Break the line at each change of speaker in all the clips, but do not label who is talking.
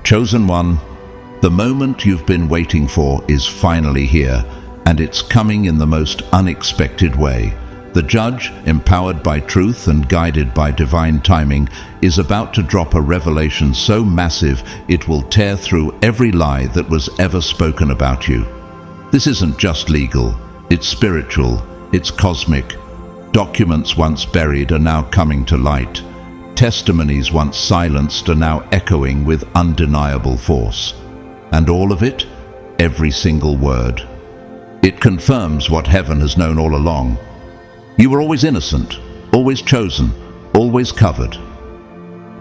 Chosen one, the moment you've been waiting for is finally here, and it's coming in the most unexpected way. The judge, empowered by truth and guided by divine timing, is about to drop a revelation so massive it will tear through every lie that was ever spoken about you. This isn't just legal, it's spiritual, it's cosmic. Documents once buried are now coming to light. Testimonies once silenced are now echoing with undeniable force. And all of it, every single word. It confirms what heaven has known all along. You were always innocent, always chosen, always covered.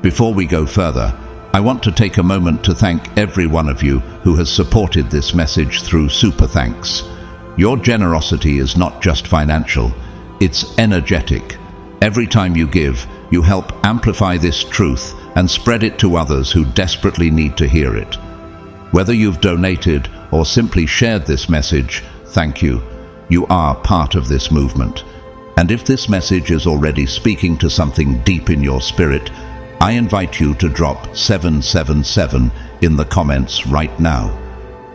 Before we go further, I want to take a moment to thank every one of you who has supported this message through super thanks. Your generosity is not just financial, it's energetic. Every time you give, you help amplify this truth and spread it to others who desperately need to hear it. Whether you've donated or simply shared this message, thank you. You are part of this movement. And if this message is already speaking to something deep in your spirit, I invite you to drop 777 in the comments right now.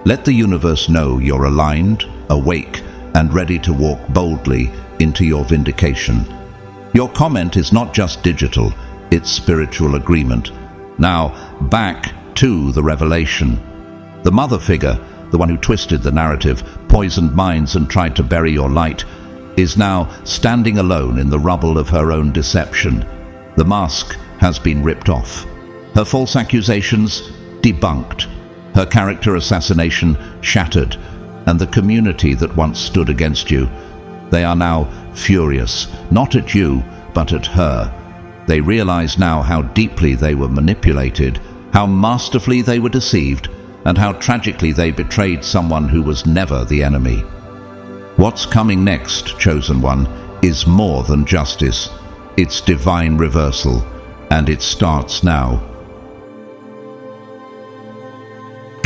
Let the universe know you're aligned, awake, and ready to walk boldly into your vindication. Your comment is not just digital, it's spiritual agreement. Now, back to the revelation. The mother figure, the one who twisted the narrative, poisoned minds and tried to bury your light, is now standing alone in the rubble of her own deception. The mask has been ripped off. Her false accusations debunked. Her character assassination shattered. And the community that once stood against you, they are now furious, not at you, but at her. They realize now how deeply they were manipulated, how masterfully they were deceived, and how tragically they betrayed someone who was never the enemy. What's coming next, chosen one, is more than justice. It's divine reversal, and it starts now.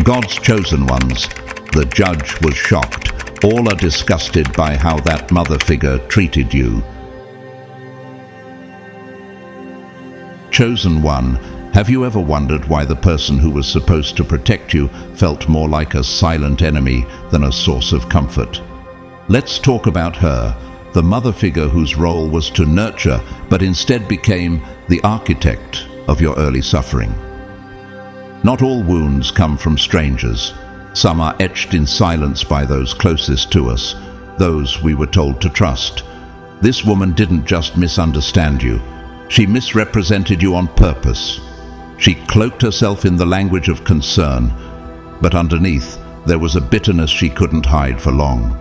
God's chosen ones. The judge was shocked. All are disgusted by how that mother figure treated you. Chosen one, have you ever wondered why the person who was supposed to protect you felt more like a silent enemy than a source of comfort? Let's talk about her, the mother figure whose role was to nurture, but instead became the architect of your early suffering. Not all wounds come from strangers. Some are etched in silence by those closest to us, those we were told to trust. This woman didn't just misunderstand you. She misrepresented you on purpose. She cloaked herself in the language of concern, but underneath there was a bitterness she couldn't hide for long.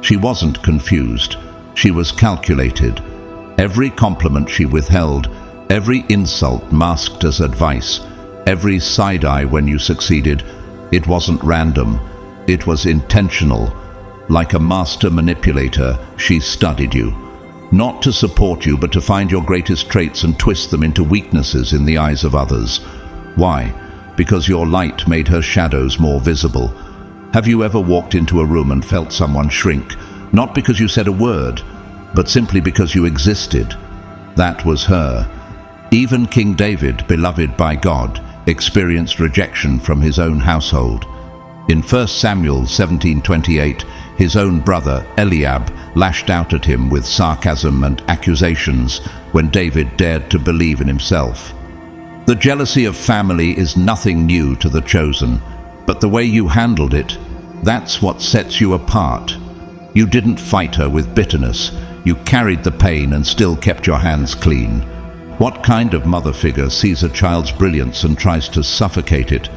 She wasn't confused. She was calculated. Every compliment she withheld, every insult masked as advice, every side-eye when you succeeded, it wasn't random. It was intentional. Like a master manipulator, she studied you. Not to support you, but to find your greatest traits and twist them into weaknesses in the eyes of others. Why? Because your light made her shadows more visible. Have you ever walked into a room and felt someone shrink, not because you said a word, but simply because you existed? That was her. Even King David, beloved by God, experienced rejection from his own household. In 1 Samuel 17:28, his own brother Eliab lashed out at him with sarcasm and accusations when David dared to believe in himself. The jealousy of family is nothing new to the chosen, but the way you handled it, that's what sets you apart. You didn't fight her with bitterness. You carried the pain and still kept your hands clean. What kind of mother figure sees a child's brilliance and tries to suffocate it?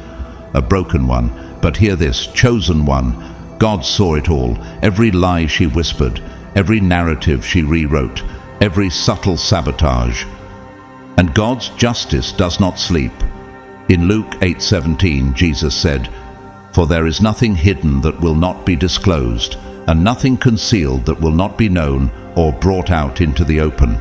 A broken one. But hear this, chosen one. God saw it all, every lie she whispered, every narrative she rewrote, every subtle sabotage. And God's justice does not sleep. In Luke 8:17, Jesus said, "For there is nothing hidden that will not be disclosed, and nothing concealed that will not be known or brought out into the open."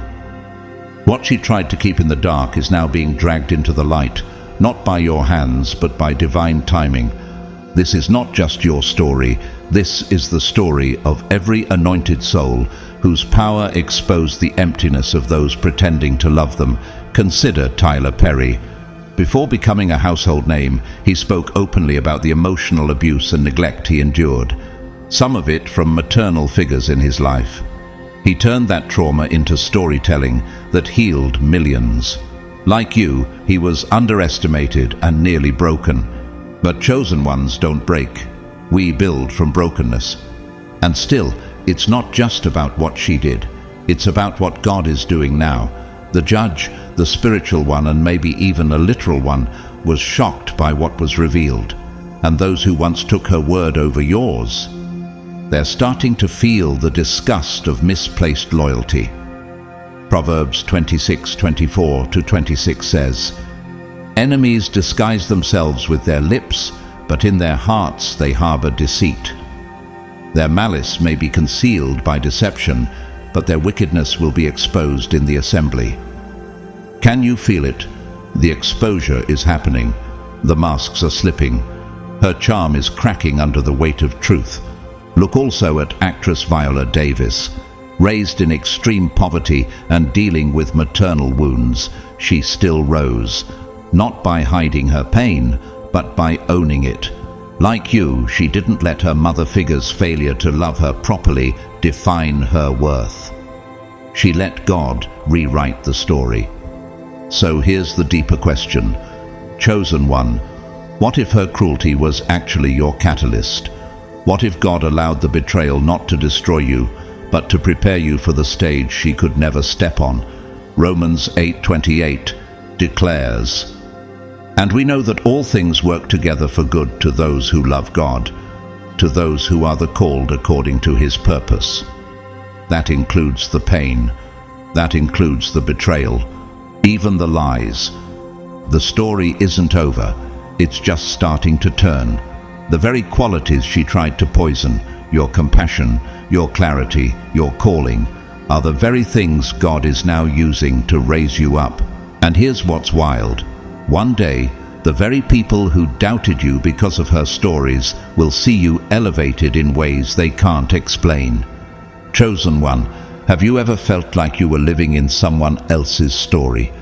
What she tried to keep in the dark is now being dragged into the light, not by your hands, but by divine timing. This is not just your story. This is the story of every anointed soul whose power exposed the emptiness of those pretending to love them. Consider Tyler Perry. Before becoming a household name, he spoke openly about the emotional abuse and neglect he endured, some of it from maternal figures in his life. He turned that trauma into storytelling that healed millions. Like you, he was underestimated and nearly broken. But chosen ones don't break. We build from brokenness. And still, it's not just about what she did. It's about what God is doing now. The judge, the spiritual one, and maybe even a literal one, was shocked by what was revealed. And those who once took her word over yours, they're starting to feel the disgust of misplaced loyalty. Proverbs 26:24-26 says, "Enemies disguise themselves with their lips, but in their hearts they harbor deceit. Their malice may be concealed by deception, but their wickedness will be exposed in the assembly." Can you feel it? The exposure is happening. The masks are slipping. Her charm is cracking under the weight of truth. Look also at actress Viola Davis. Raised in extreme poverty and dealing with maternal wounds, she still rose, not by hiding her pain, but by owning it. Like you, she didn't let her mother figure's failure to love her properly define her worth. She let God rewrite the story. So here's the deeper question. Chosen one, what if her cruelty was actually your catalyst? What if God allowed the betrayal not to destroy you, but to prepare you for the stage she could never step on? Romans 8:28 declares, "And we know that all things work together for good to those who love God, to those who are the called according to his purpose." That includes the pain. That includes the betrayal, even the lies. The story isn't over. It's just starting to turn. The very qualities she tried to poison, your compassion, your clarity, your calling, are the very things God is now using to raise you up. And here's what's wild. One day, the very people who doubted you because of her stories will see you elevated in ways they can't explain. Chosen one, have you ever felt like you were living in someone else's story?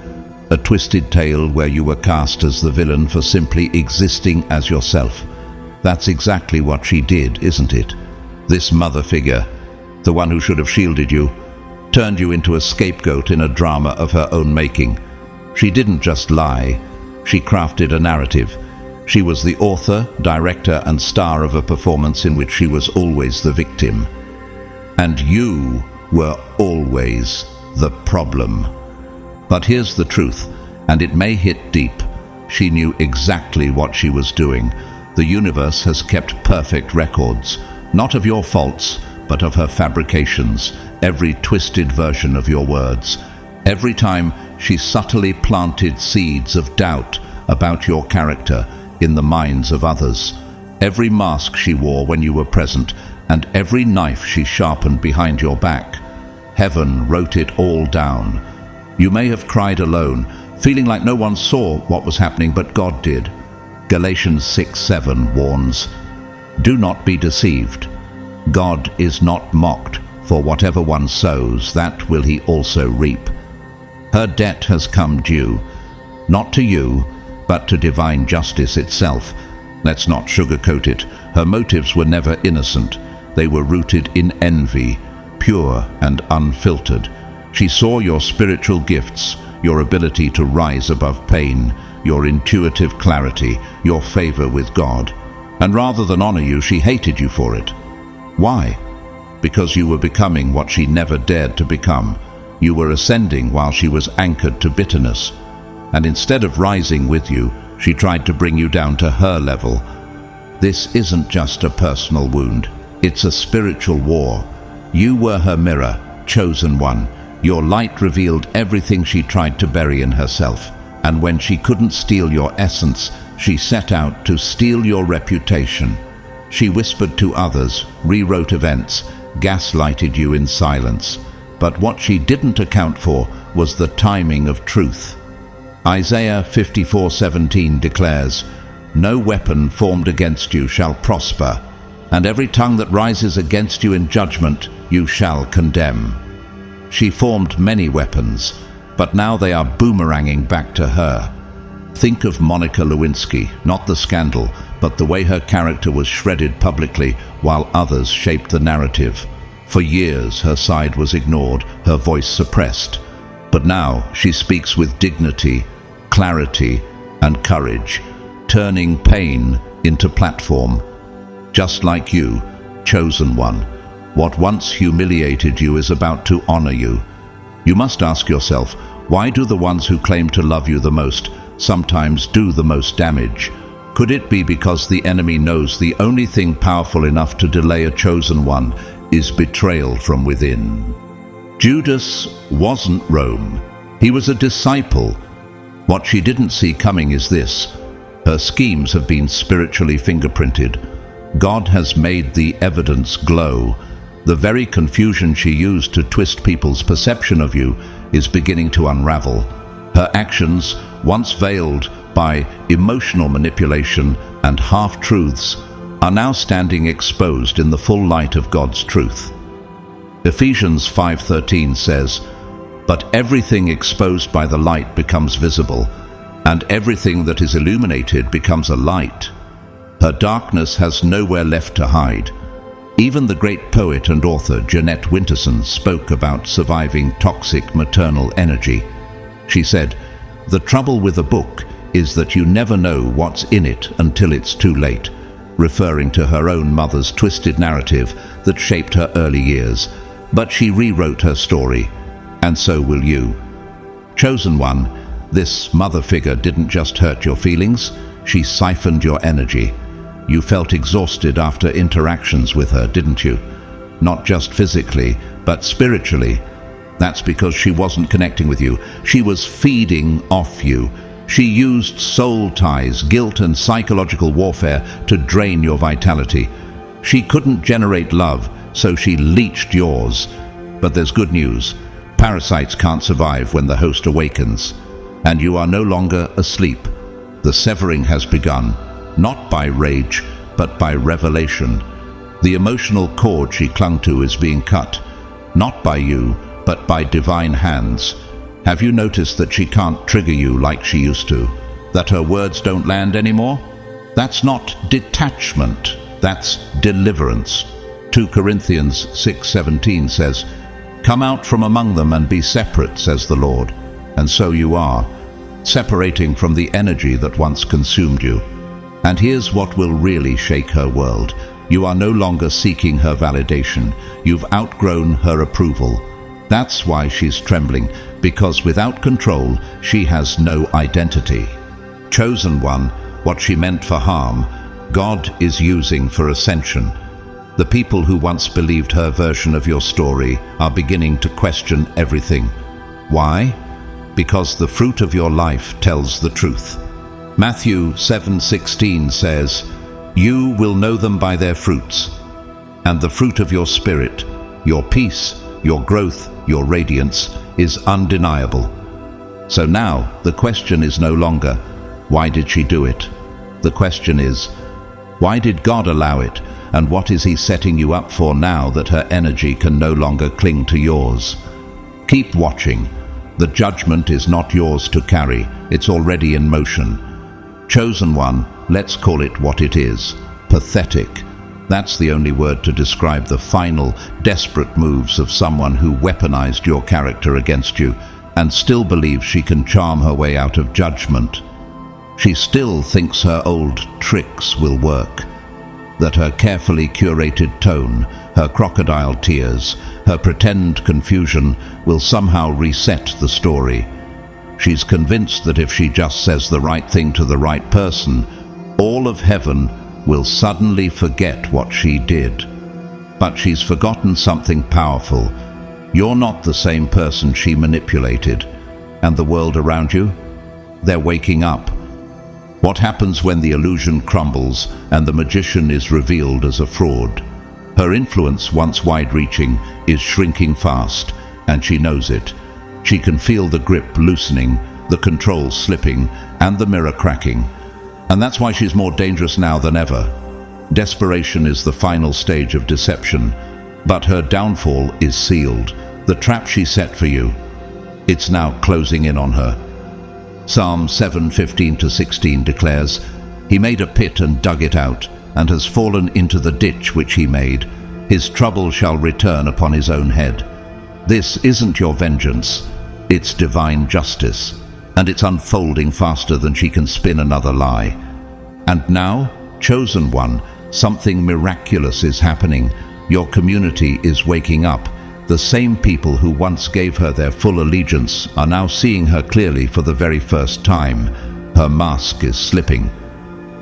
A twisted tale where you were cast as the villain for simply existing as yourself. That's exactly what she did, isn't it? This mother figure, the one who should have shielded you, turned you into a scapegoat in a drama of her own making. She didn't just lie. She crafted a narrative. She was the author, director, and star of a performance in which she was always the victim. And you were always the problem. But here's the truth, and it may hit deep. She knew exactly what she was doing. The universe has kept perfect records, not of your faults, but of her fabrications, every twisted version of your words. Every time she subtly planted seeds of doubt about your character in the minds of others. Every mask she wore when you were present, and every knife she sharpened behind your back. Heaven wrote it all down. You may have cried alone, feeling like no one saw what was happening, but God did. Galatians 6:7 warns, "Do not be deceived. God is not mocked, for whatever one sows, that will he also reap." Her debt has come due, not to you, but to divine justice itself. Let's not sugarcoat it. Her motives were never innocent. They were rooted in envy, pure and unfiltered. She saw your spiritual gifts, your ability to rise above pain, your intuitive clarity, your favor with God. And rather than honor you, she hated you for it. Why? Because you were becoming what she never dared to become. You were ascending while she was anchored to bitterness. And instead of rising with you, she tried to bring you down to her level. This isn't just a personal wound. It's a spiritual war. You were her mirror, chosen one. Your light revealed everything she tried to bury in herself. And when she couldn't steal your essence, she set out to steal your reputation. She whispered to others, rewrote events, gaslighted you in silence. But what she didn't account for was the timing of truth. Isaiah 54:17 declares, "No weapon formed against you shall prosper, and every tongue that rises against you in judgment you shall condemn." She formed many weapons, but now they are boomeranging back to her. Think of Monica Lewinsky, not the scandal, but the way her character was shredded publicly while others shaped the narrative. For years, her side was ignored, her voice suppressed. But now, she speaks with dignity, clarity, and courage, turning pain into platform. Just like you, chosen one, what once humiliated you is about to honor you. You must ask yourself, why do the ones who claim to love you the most sometimes do the most damage? Could it be because the enemy knows the only thing powerful enough to delay a chosen one is betrayal from within? Judas wasn't Rome. He was a disciple. What she didn't see coming is this: her schemes have been spiritually fingerprinted. God has made the evidence glow. The very confusion she used to twist people's perception of you is beginning to unravel. Her actions, once veiled by emotional manipulation and half-truths, are now standing exposed in the full light of God's truth. Ephesians 5:13 says, "But everything exposed by the light becomes visible, and everything that is illuminated becomes a light." Her darkness has nowhere left to hide. Even the great poet and author Jeanette Winterson spoke about surviving toxic maternal energy. She said, "The trouble with a book is that you never know what's in it until it's too late," referring to her own mother's twisted narrative that shaped her early years. But she rewrote her story, and so will you. Chosen one, this mother figure didn't just hurt your feelings, she siphoned your energy. You felt exhausted after interactions with her, didn't you? Not just physically, but spiritually. That's because she wasn't connecting with you. She was feeding off you. She used soul ties, guilt, and psychological warfare to drain your vitality. She couldn't generate love, so she leached yours. But there's good news. Parasites can't survive when the host awakens. And you are no longer asleep. The severing has begun. Not by rage, but by revelation. The emotional cord she clung to is being cut, not by you, but by divine hands. Have you noticed that she can't trigger you like she used to? That her words don't land anymore? That's not detachment, that's deliverance. 2 Corinthians 6:17 says, "Come out from among them and be separate, says the Lord." And so you are, separating from the energy that once consumed you. And here's what will really shake her world. You are no longer seeking her validation. You've outgrown her approval. That's why she's trembling, because without control, she has no identity. Chosen one, what she meant for harm, God is using for ascension. The people who once believed her version of your story are beginning to question everything. Why? Because the fruit of your life tells the truth. Matthew 7:16 says, "You will know them by their fruits, and the fruit of your spirit, your peace, your growth, your radiance, is undeniable." So now the question is no longer, why did she do it? The question is, why did God allow it, and what is He setting you up for now that her energy can no longer cling to yours? Keep watching. The judgment is not yours to carry, it's already in motion. Chosen one, let's call it what it is: pathetic. That's the only word to describe the final, desperate moves of someone who weaponized your character against you and still believes she can charm her way out of judgment. She still thinks her old tricks will work, that her carefully curated tone, her crocodile tears, her pretend confusion will somehow reset the story. She's convinced that if she just says the right thing to the right person, all of heaven will suddenly forget what she did. But she's forgotten something powerful. You're not the same person she manipulated. And the world around you? They're waking up. What happens when the illusion crumbles and the magician is revealed as a fraud? Her influence, once wide-reaching, is shrinking fast, and she knows it. She can feel the grip loosening, the control slipping, and the mirror cracking. And that's why she's more dangerous now than ever. Desperation is the final stage of deception, but her downfall is sealed. The trap she set for you, it's now closing in on her. Psalm 7:15-16 declares, "He made a pit and dug it out, and has fallen into the ditch which he made. His trouble shall return upon his own head." This isn't your vengeance, it's divine justice, and it's unfolding faster than she can spin another lie. And now, chosen one, something miraculous is happening. Your community is waking up. The same people who once gave her their full allegiance are now seeing her clearly for the very first time. Her mask is slipping.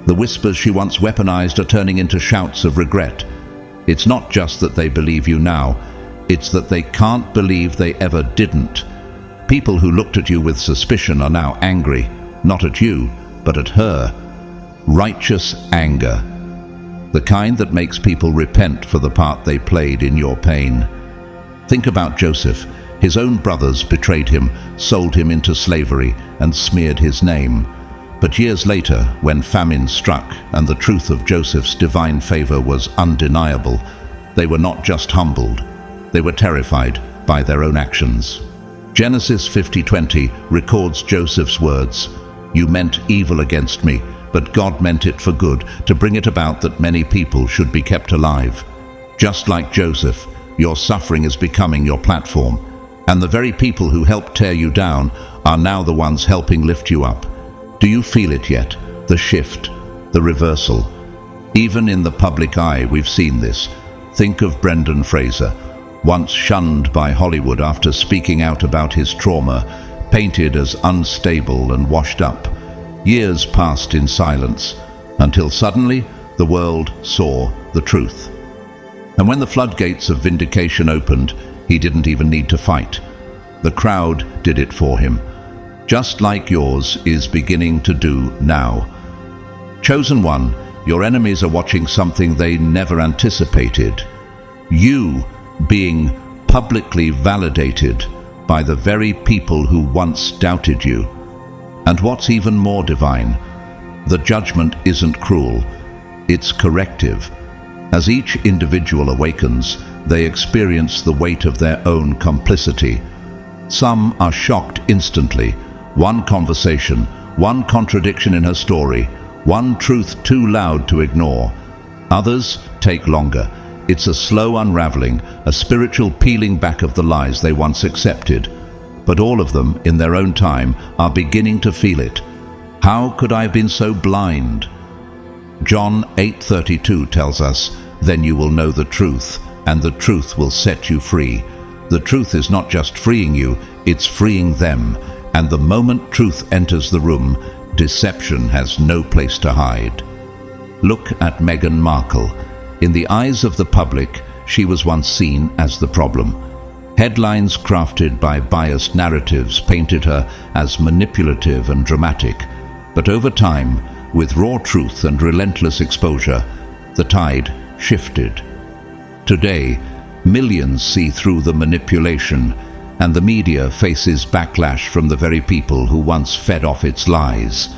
The whispers she once weaponized are turning into shouts of regret. It's not just that they believe you now, it's that they can't believe they ever didn't. People who looked at you with suspicion are now angry, not at you, but at her. Righteous anger. The kind that makes people repent for the part they played in your pain. Think about Joseph. His own brothers betrayed him, sold him into slavery, and smeared his name. But years later, when famine struck and the truth of Joseph's divine favor was undeniable, they were not just humbled, they were terrified by their own actions. Genesis 50:20 records Joseph's words, "You meant evil against me, but God meant it for good, to bring it about that many people should be kept alive." Just like Joseph, your suffering is becoming your platform, and the very people who helped tear you down are now the ones helping lift you up. Do you feel it yet? The shift, the reversal. Even in the public eye, we've seen this. Think of Brendan Fraser, once shunned by Hollywood after speaking out about his trauma, painted as unstable and washed up. Years passed in silence, until suddenly the world saw the truth. And when the floodgates of vindication opened, he didn't even need to fight. The crowd did it for him, just like yours is beginning to do now. Chosen one, your enemies are watching something they never anticipated. You being publicly validated by the very people who once doubted you. And what's even more divine, the judgment isn't cruel, it's corrective. As each individual awakens, they experience the weight of their own complicity. Some are shocked instantly. One conversation, one contradiction in her story, one truth too loud to ignore. Others take longer. It's a slow unraveling, a spiritual peeling back of the lies they once accepted. But all of them, in their own time, are beginning to feel it. How could I have been so blind? John 8:32 tells us, "Then you will know the truth, and the truth will set you free." The truth is not just freeing you, it's freeing them. And the moment truth enters the room, deception has no place to hide. Look at Meghan Markle. In the eyes of the public, she was once seen as the problem. Headlines crafted by biased narratives painted her as manipulative and dramatic. But over time, with raw truth and relentless exposure, the tide shifted. Today, millions see through the manipulation, and the media faces backlash from the very people who once fed off its lies.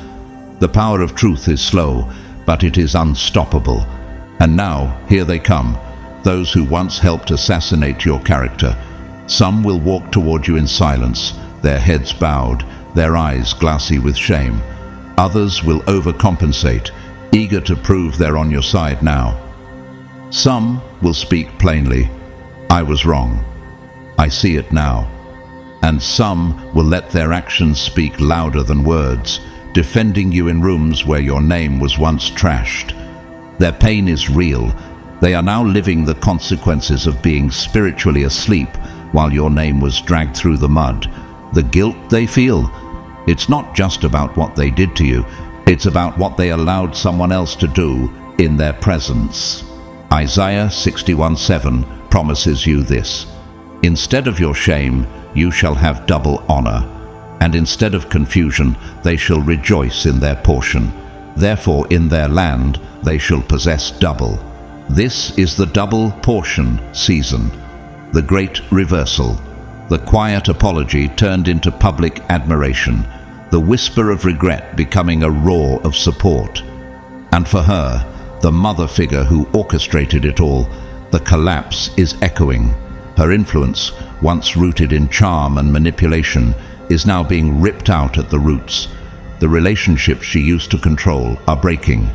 The power of truth is slow, but it is unstoppable. And now, here they come, those who once helped assassinate your character. Some will walk toward you in silence, their heads bowed, their eyes glassy with shame. Others will overcompensate, eager to prove they're on your side now. Some will speak plainly, "I was wrong. I see it now." And some will let their actions speak louder than words, defending you in rooms where your name was once trashed. Their pain is real. They are now living the consequences of being spiritually asleep while your name was dragged through the mud. The guilt they feel, it's not just about what they did to you, it's about what they allowed someone else to do in their presence. Isaiah 61:7 promises you this: "Instead of your shame, you shall have double honor, and instead of confusion, they shall rejoice in their portion. Therefore in their land they shall possess double." This is the double portion season, the great reversal. The quiet apology turned into public admiration, the whisper of regret becoming a roar of support. And for her, the mother figure who orchestrated it all, the collapse is echoing. Her influence, once rooted in charm and manipulation, is now being ripped out at the roots. the relationships she used to control are breaking.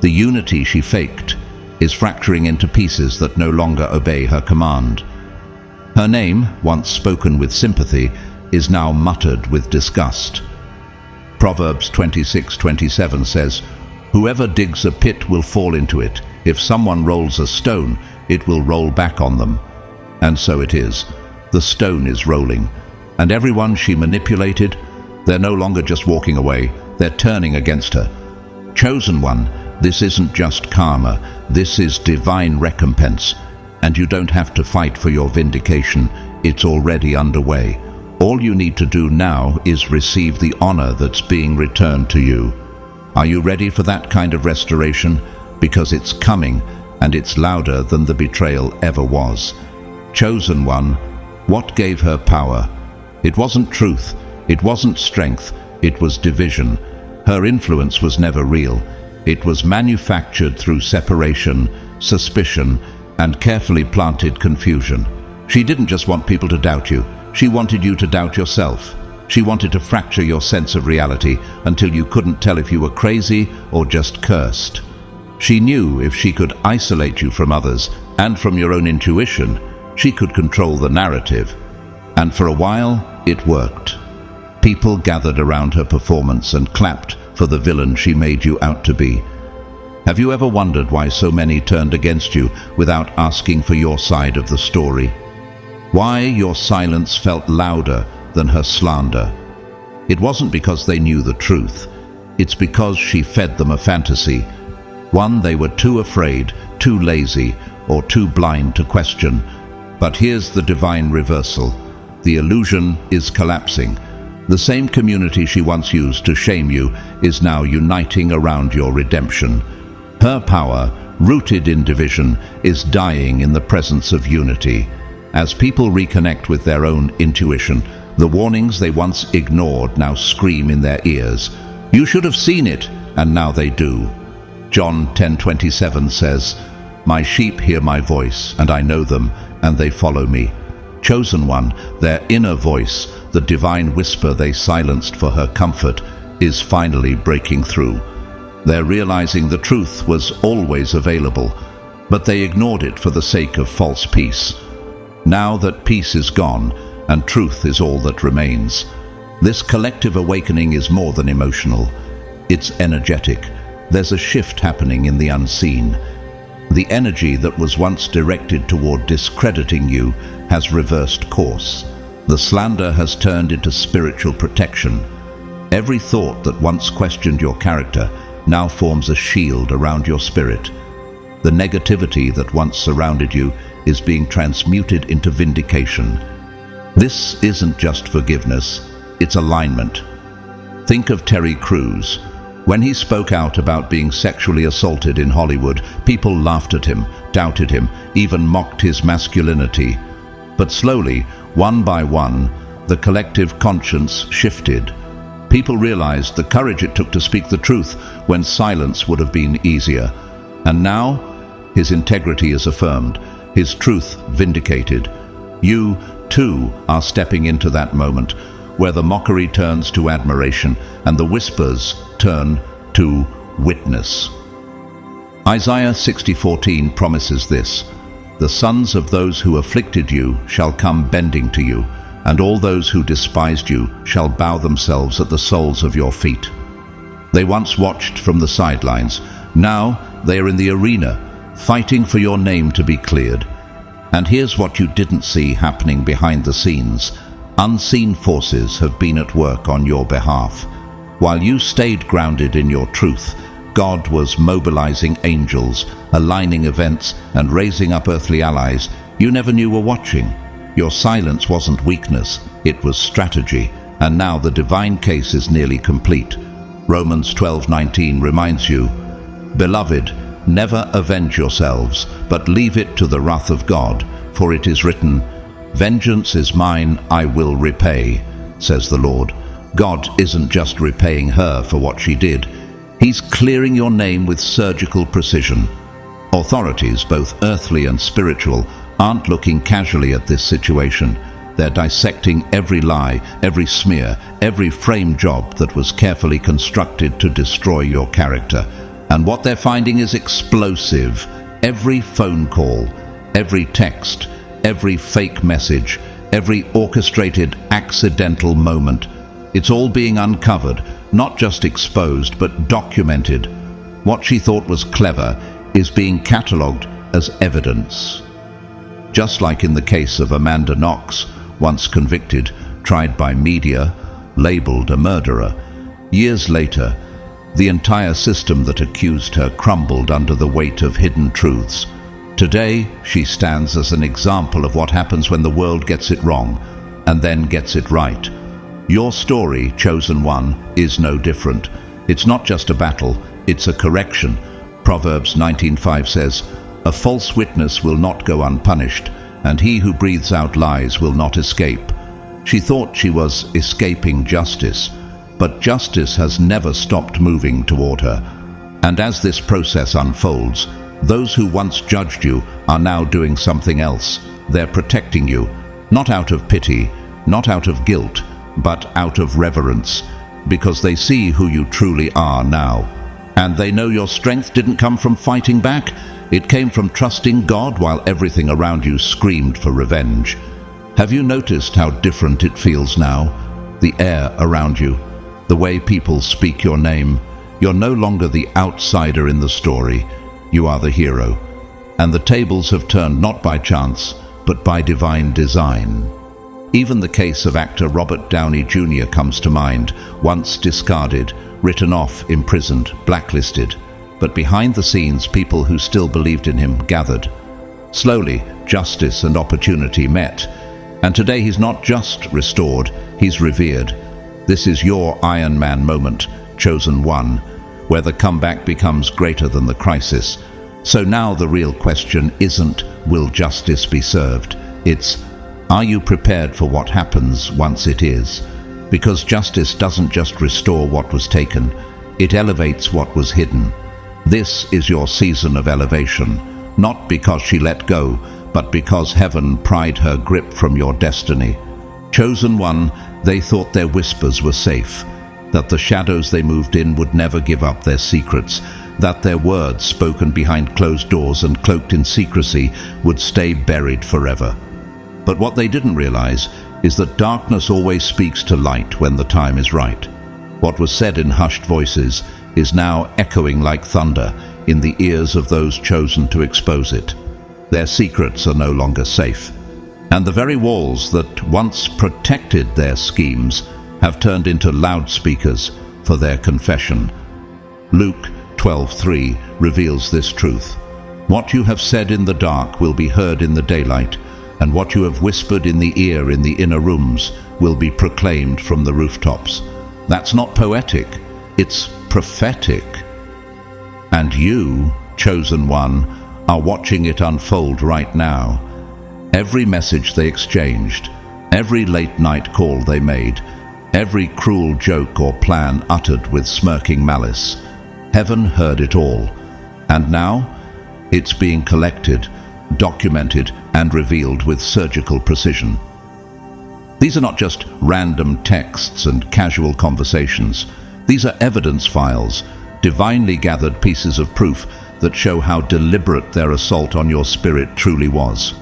The unity she faked is fracturing into pieces that no longer obey her command. Her name, once spoken with sympathy, is now muttered with disgust. Proverbs 26:27 says, "Whoever digs a pit will fall into it. If someone rolls a stone, it will roll back on them." And so it is. The stone is rolling. And everyone she manipulated, they're no longer just walking away, they're turning against her. Chosen one, this isn't just karma, this is divine recompense. And you don't have to fight for your vindication, it's already underway. All you need to do now is receive the honor that's being returned to you. Are you ready for that kind of restoration? Because it's coming, and it's louder than the betrayal ever was. Chosen one, what gave her power? It wasn't truth, it wasn't strength, it was division. Her influence was never real. It was manufactured through separation, suspicion, and carefully planted confusion. She didn't just want people to doubt you, she wanted you to doubt yourself. She wanted to fracture your sense of reality until you couldn't tell if you were crazy or just cursed. She knew if she could isolate you from others and from your own intuition, she could control the narrative. And for a while, it worked. People gathered around her performance and clapped for the villain she made you out to be. Have you ever wondered why so many turned against you without asking for your side of the story? Why your silence felt louder than her slander? It wasn't because they knew the truth. It's because she fed them a fantasy, one they were too afraid, too lazy, or too blind to question. But here's the divine reversal. The illusion is collapsing. The same community she once used to shame you is now uniting around your redemption. Her power, rooted in division, is dying in the presence of unity. As people reconnect with their own intuition, the warnings they once ignored now scream in their ears. You should have seen it, and now they do. John 10:27 says, "My sheep hear my voice, and I know them, and they follow me." Chosen one, their inner voice, the divine whisper they silenced for her comfort, is finally breaking through. They're realizing the truth was always available, but they ignored it for the sake of false peace. Now that peace is gone, and truth is all that remains, this collective awakening is more than emotional. It's energetic. There's a shift happening in the unseen. The energy that was once directed toward discrediting you has reversed course. The slander has turned into spiritual protection. Every thought that once questioned your character now forms a shield around your spirit. The negativity that once surrounded you is being transmuted into vindication. This isn't just forgiveness, it's alignment. Think of Terry Crews. When he spoke out about being sexually assaulted in Hollywood, people laughed at him, doubted him, even mocked his masculinity. But slowly, one by one, the collective conscience shifted. People realized the courage it took to speak the truth when silence would have been easier. And now, his integrity is affirmed, his truth vindicated. You, too, are stepping into that moment, where the mockery turns to admiration and the whispers turn to witness. Isaiah 60:14 promises this, "The sons of those who afflicted you shall come bending to you, and all those who despised you shall bow themselves at the soles of your feet." They once watched from the sidelines. Now they are in the arena, fighting for your name to be cleared. And here's what you didn't see happening behind the scenes. Unseen forces have been at work on your behalf. While you stayed grounded in your truth, God was mobilizing angels, aligning events, and raising up earthly allies you never knew were watching. Your silence wasn't weakness, it was strategy, and now the divine case is nearly complete. Romans 12:19 reminds you, "Beloved, never avenge yourselves, but leave it to the wrath of God, for it is written, 'Vengeance is mine, I will repay,' says the Lord." God isn't just repaying her for what she did. He's clearing your name with surgical precision. Authorities, both earthly and spiritual, aren't looking casually at this situation. They're dissecting every lie, every smear, every frame job that was carefully constructed to destroy your character. And what they're finding is explosive. Every phone call, every text, every fake message, every orchestrated accidental moment. It's all being uncovered, not just exposed, but documented. What she thought was clever is being catalogued as evidence. Just like in the case of Amanda Knox, once convicted, tried by media, labeled a murderer. Years later, the entire system that accused her crumbled under the weight of hidden truths. Today, she stands as an example of what happens when the world gets it wrong, and then gets it right. Your story, Chosen One, is no different. It's not just a battle, it's a correction. Proverbs 19:5 says, "A false witness will not go unpunished, and he who breathes out lies will not escape." She thought she was escaping justice, but justice has never stopped moving toward her. And as this process unfolds, those who once judged you are now doing something else. They're protecting you, not out of pity, not out of guilt, but out of reverence, because they see who you truly are now. And they know your strength didn't come from fighting back. It came from trusting God while everything around you screamed for revenge. Have you noticed how different it feels now? The air around you, the way people speak your name. You're no longer the outsider in the story. You are the hero. And the tables have turned not by chance, but by divine design. Even the case of actor Robert Downey Jr. comes to mind, once discarded, written off, imprisoned, blacklisted. But behind the scenes, people who still believed in him gathered. Slowly, justice and opportunity met. And today he's not just restored, he's revered. This is your Iron Man moment, Chosen One, where the comeback becomes greater than the crisis. So now the real question isn't, will justice be served? It's, are you prepared for what happens once it is? Because justice doesn't just restore what was taken, it elevates what was hidden. This is your season of elevation, not because she let go, but because heaven pried her grip from your destiny. Chosen One, they thought their whispers were safe, that the shadows they moved in would never give up their secrets, that their words spoken behind closed doors and cloaked in secrecy would stay buried forever. But what they didn't realize is that darkness always speaks to light when the time is right. What was said in hushed voices is now echoing like thunder in the ears of those chosen to expose it. Their secrets are no longer safe, and the very walls that once protected their schemes have turned into loudspeakers for their confession. Luke 12:3 reveals this truth. What you have said in the dark will be heard in the daylight, and what you have whispered in the ear in the inner rooms will be proclaimed from the rooftops. That's not poetic, it's prophetic. And you, Chosen One, are watching it unfold right now. Every message they exchanged, every late night call they made, every cruel joke or plan uttered with smirking malice. Heaven heard it all, and now it's being collected, documented, and revealed with surgical precision. These are not just random texts and casual conversations. These are evidence files, divinely gathered pieces of proof that show how deliberate their assault on your spirit truly was.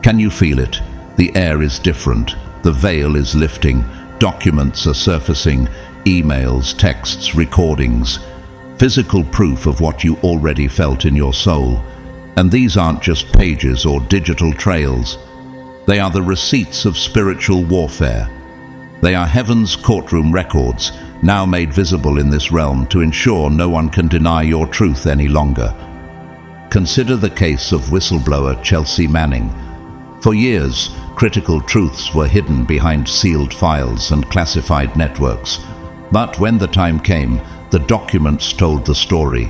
Can you feel it? The air is different. The veil is lifting. Documents are surfacing. Emails, texts, recordings. Physical proof of what you already felt in your soul. And these aren't just pages or digital trails. They are the receipts of spiritual warfare. They are heaven's courtroom records, now made visible in this realm to ensure no one can deny your truth any longer. Consider the case of whistleblower Chelsea Manning. For years, critical truths were hidden behind sealed files and classified networks. But when the time came, the documents told the story,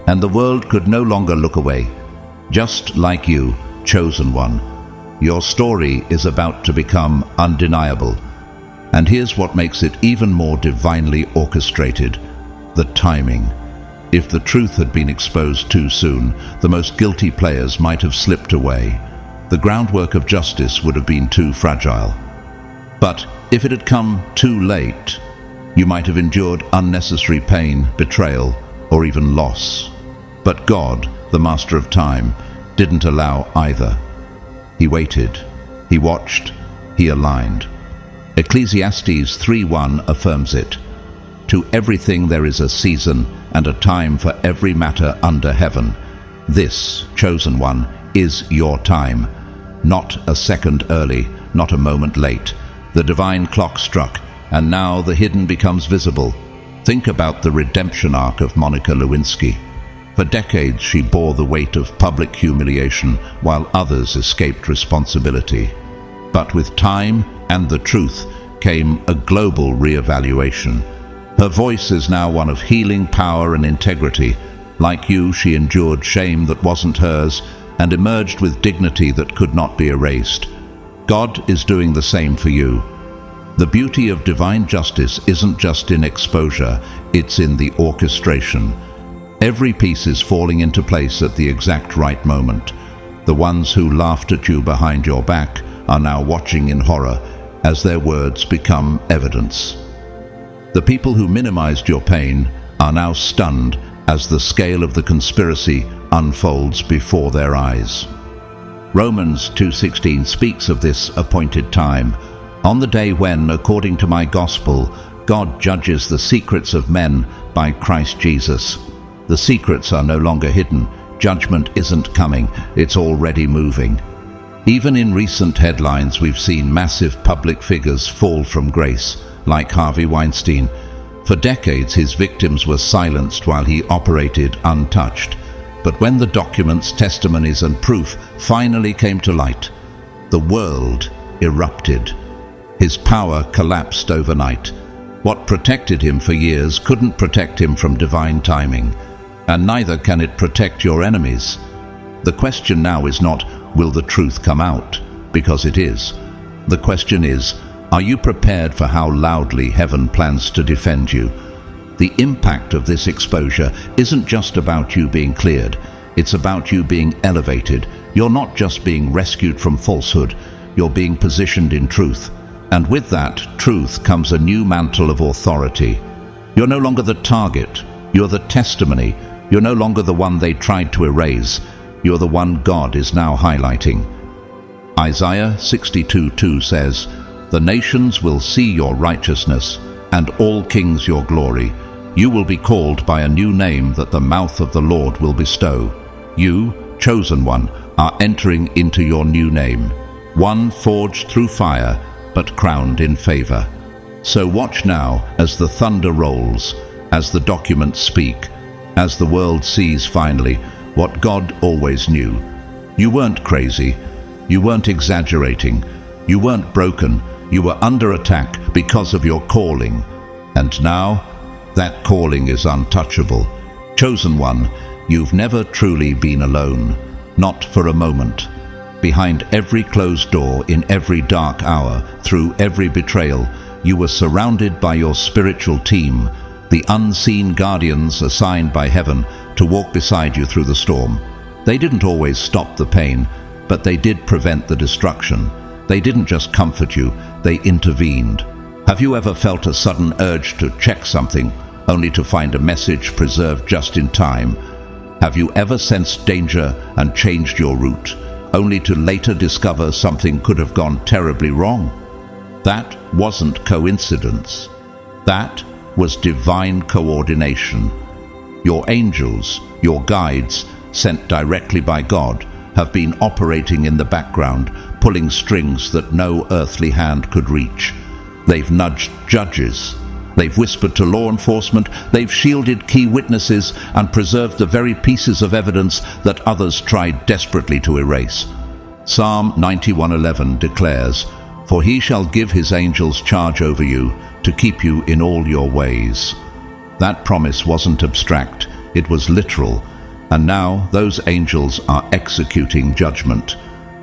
and the world could no longer look away. Just like you, Chosen One, your story is about to become undeniable. And here's what makes it even more divinely orchestrated: the timing. If the truth had been exposed too soon, the most guilty players might have slipped away. the groundwork of justice would have been too fragile. But if it had come too late, you might have endured unnecessary pain, betrayal, or even loss. But God, the master of time, didn't allow either. He waited, he watched, he aligned. Ecclesiastes 3:1 affirms it. To everything there is a season and a time for every matter under heaven. This, chosen one, is your time. Not a second early, not a moment late. The divine clock struck, and now the hidden becomes visible. Think about the redemption arc of Monica Lewinsky. For decades she bore the weight of public humiliation while others escaped responsibility. But with time and the truth came a global re-evaluation. Her voice is now one of healing power and integrity. Like you, she endured shame that wasn't hers and emerged with dignity that could not be erased. God is doing the same for you. The beauty of divine justice isn't just in exposure, it's in the orchestration. Every piece is falling into place at the exact right moment. The ones who laughed at you behind your back are now watching in horror as their words become evidence. The people who minimized your pain are now stunned as the scale of the conspiracy unfolds before their eyes. Romans 2:16 speaks of this appointed time, on the day when, according to my gospel, God judges the secrets of men by Christ Jesus. The secrets are no longer hidden. Judgment isn't coming, it's already moving. Even in recent headlines, we've seen massive public figures fall from grace, like Harvey Weinstein. For decades, his victims were silenced while he operated untouched. But when the documents, testimonies, and proof finally came to light, the world erupted. His power collapsed overnight. What protected him for years couldn't protect him from divine timing, and neither can it protect your enemies. The question now is not, will the truth come out? Because it is. The question is, are you prepared for how loudly heaven plans to defend you? The impact of this exposure isn't just about you being cleared, it's about you being elevated. You're not just being rescued from falsehood, you're being positioned in truth. And with that truth comes a new mantle of authority. You're no longer the target, you're the testimony. You're no longer the one they tried to erase, you're the one God is now highlighting. Isaiah 62:2 says, "The nations will see your righteousness, and all kings your glory. You will be called by a new name that the mouth of the Lord will bestow. You, chosen one, are entering into your new name, one forged through fire, but crowned in favor." So watch now as the thunder rolls, as the documents speak, as the world sees finally what God always knew. You weren't crazy, you weren't exaggerating, you weren't broken, you were under attack because of your calling. And now, that calling is untouchable. Chosen one, you've never truly been alone, not for a moment. Behind every closed door, in every dark hour, through every betrayal, you were surrounded by your spiritual team, the unseen guardians assigned by heaven to walk beside you through the storm. They didn't always stop the pain, but they did prevent the destruction. They didn't just comfort you, they intervened. Have you ever felt a sudden urge to check something, only to find a message preserved just in time? Have you ever sensed danger and changed your route, only to later discover something could have gone terribly wrong? That wasn't coincidence. That was divine coordination. Your angels, your guides, sent directly by God, have been operating in the background, pulling strings that no earthly hand could reach. They've nudged judges, they've whispered to law enforcement, they've shielded key witnesses and preserved the very pieces of evidence that others tried desperately to erase. Psalm 91:11 declares, "For he shall give his angels charge over you, to keep you in all your ways." That promise wasn't abstract, it was literal, and now those angels are executing judgment.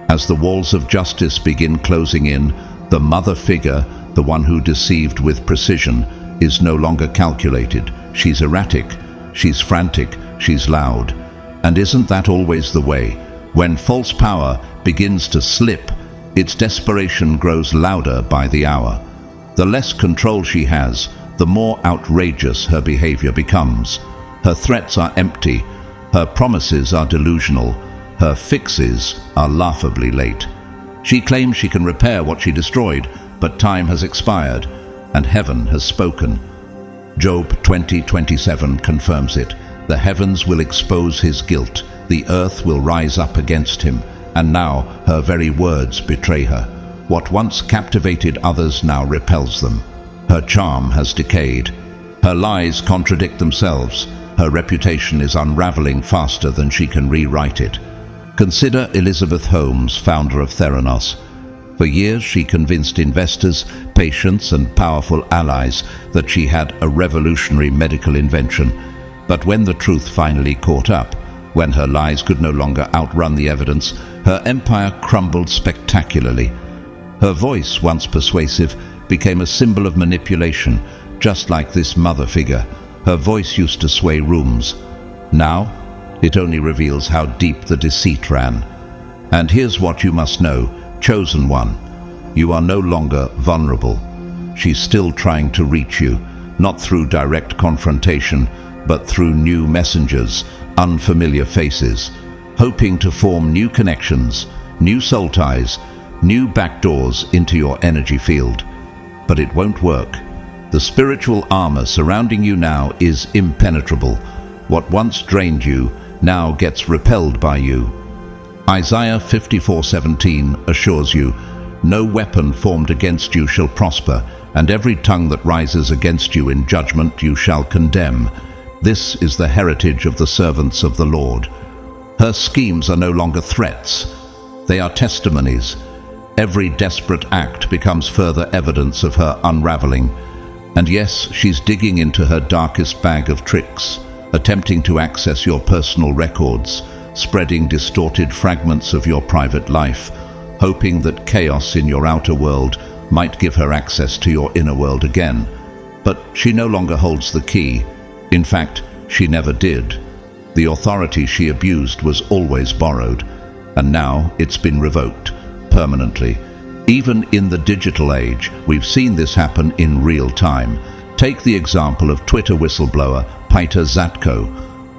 As the walls of justice begin closing in, the mother figure, the one who deceived with precision, is no longer calculated. She's erratic, she's frantic, she's loud. And isn't that always the way? When false power begins to slip, its desperation grows louder by the hour. The less control she has, the more outrageous her behavior becomes. Her threats are empty, her promises are delusional, her fixes are laughably late. She claims she can repair what she destroyed, but time has expired, and heaven has spoken. Job 20:27 confirms it. The heavens will expose his guilt, the earth will rise up against him, and now her very words betray her. What once captivated others now repels them. Her charm has decayed. Her lies contradict themselves. Her reputation is unraveling faster than she can rewrite it. Consider Elizabeth Holmes, founder of Theranos. For years she convinced investors, patients and powerful allies that she had a revolutionary medical invention. But when the truth finally caught up, when her lies could no longer outrun the evidence, her empire crumbled spectacularly. Her voice, once persuasive, became a symbol of manipulation, just like this mother figure. Her voice used to sway rooms. Now, it only reveals how deep the deceit ran. And here's what you must know, chosen one. You are no longer vulnerable. She's still trying to reach you, not through direct confrontation, but through new messengers, unfamiliar faces, hoping to form new connections, new soul ties, new backdoors into your energy field. But it won't work. The spiritual armor surrounding you now is impenetrable. What once drained you now gets repelled by you. Isaiah 54:17 assures you, "No weapon formed against you shall prosper, and every tongue that rises against you in judgment you shall condemn. This is the heritage of the servants of the Lord." Her schemes are no longer threats. They are testimonies. Every desperate act becomes further evidence of her unraveling. And yes, she's digging into her darkest bag of tricks, attempting to access your personal records, spreading distorted fragments of your private life, hoping that chaos in your outer world might give her access to your inner world again. But she no longer holds the key. In fact, she never did. The authority she abused was always borrowed, and now it's been revoked permanently. Even in the digital age, we've seen this happen in real time. Take the example of Twitter whistleblower Peter Zatko.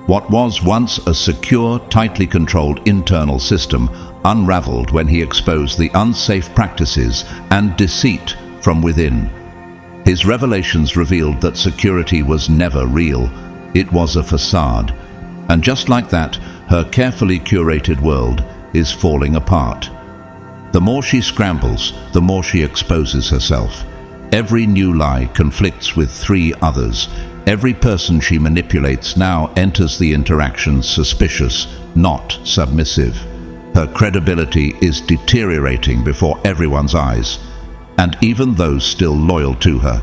What was once a secure, tightly controlled internal system unraveled when he exposed the unsafe practices and deceit from within. His revelations revealed that security was never real. It was a facade. And just like that, her carefully curated world is falling apart. The more she scrambles, the more she exposes herself. Every new lie conflicts with 3 others. Every person she manipulates now enters the interaction suspicious, not submissive. Her credibility is deteriorating before everyone's eyes, and even those still loyal to her.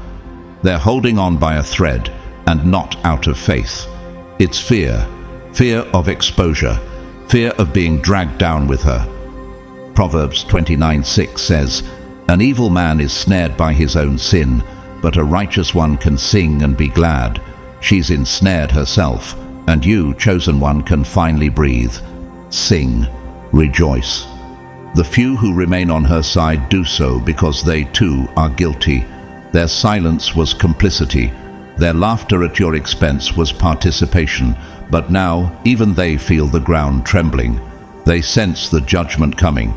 They're holding on by a thread, and not out of faith. It's fear. Fear of exposure. Fear of being dragged down with her. Proverbs 29:6 says, "An evil man is snared by his own sin, but a righteous one can sing and be glad." She's ensnared herself, and you, chosen one, can finally breathe. Sing, rejoice. The few who remain on her side do so because they too are guilty. Their silence was complicity. Their laughter at your expense was participation, but now even they feel the ground trembling. They sense the judgment coming.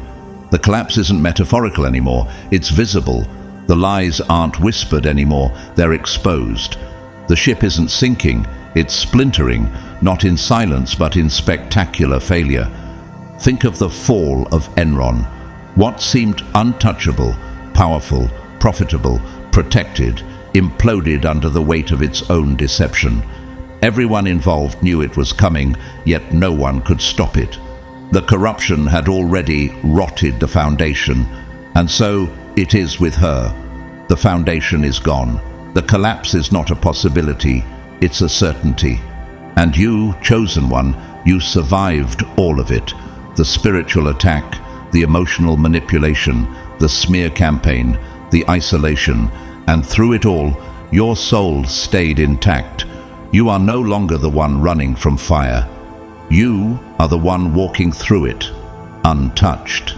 The collapse isn't metaphorical anymore, it's visible. The lies aren't whispered anymore, they're exposed. The ship isn't sinking, it's splintering, not in silence but in spectacular failure. Think of the fall of Enron. What seemed untouchable, powerful, profitable, protected, imploded under the weight of its own deception. Everyone involved knew it was coming, yet no one could stop it. The corruption had already rotted the foundation, and so it is with her. The foundation is gone. The collapse is not a possibility, it's a certainty. And you, chosen one, you survived all of it. The spiritual attack, the emotional manipulation, the smear campaign, the isolation, and through it all, your soul stayed intact. You are no longer the one running from fire. You are the one walking through it. untouched.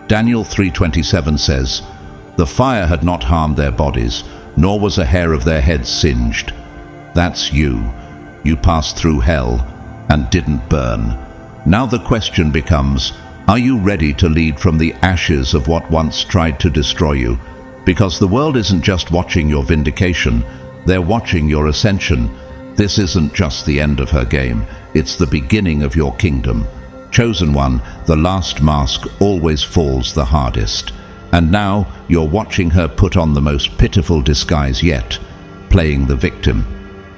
Daniel 3:27 says, "The fire had not harmed their bodies, nor was a hair of their heads singed." That's you. You passed through hell and didn't burn. Now the question becomes, are you ready to lead from the ashes of what once tried to destroy you? Because the world isn't just watching your vindication, they're watching your ascension. This isn't just the end of her game, it's the beginning of your kingdom. Chosen one, the last mask always falls the hardest. And now you're watching her put on the most pitiful disguise yet, playing the victim.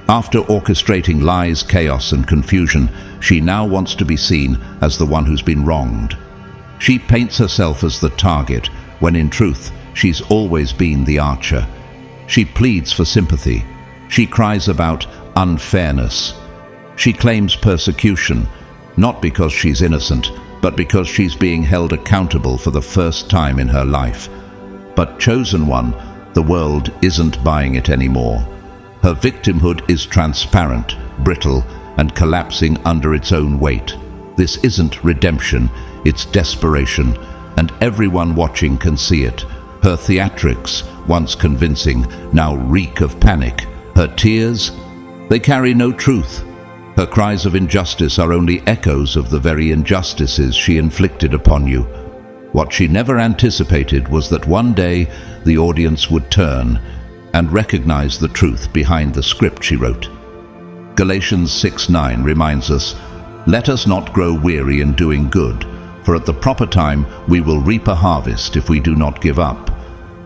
After orchestrating lies, chaos, and confusion, she now wants to be seen as the one who's been wronged. She paints herself as the target, when in truth, she's always been the archer. She pleads for sympathy. She cries about unfairness. She claims persecution, not because she's innocent, but because she's being held accountable for the first time in her life. But chosen one, the world isn't buying it anymore. Her victimhood is transparent, brittle, and collapsing under its own weight. This isn't redemption, it's desperation, and everyone watching can see it. Her theatrics, once convincing, now reek of panic. Her tears, they carry no truth. Her cries of injustice are only echoes of the very injustices she inflicted upon you. What she never anticipated was that one day the audience would turn and recognize the truth behind the script she wrote. Galatians 6:9 reminds us, "Let us not grow weary in doing good, for at the proper time we will reap a harvest if we do not give up."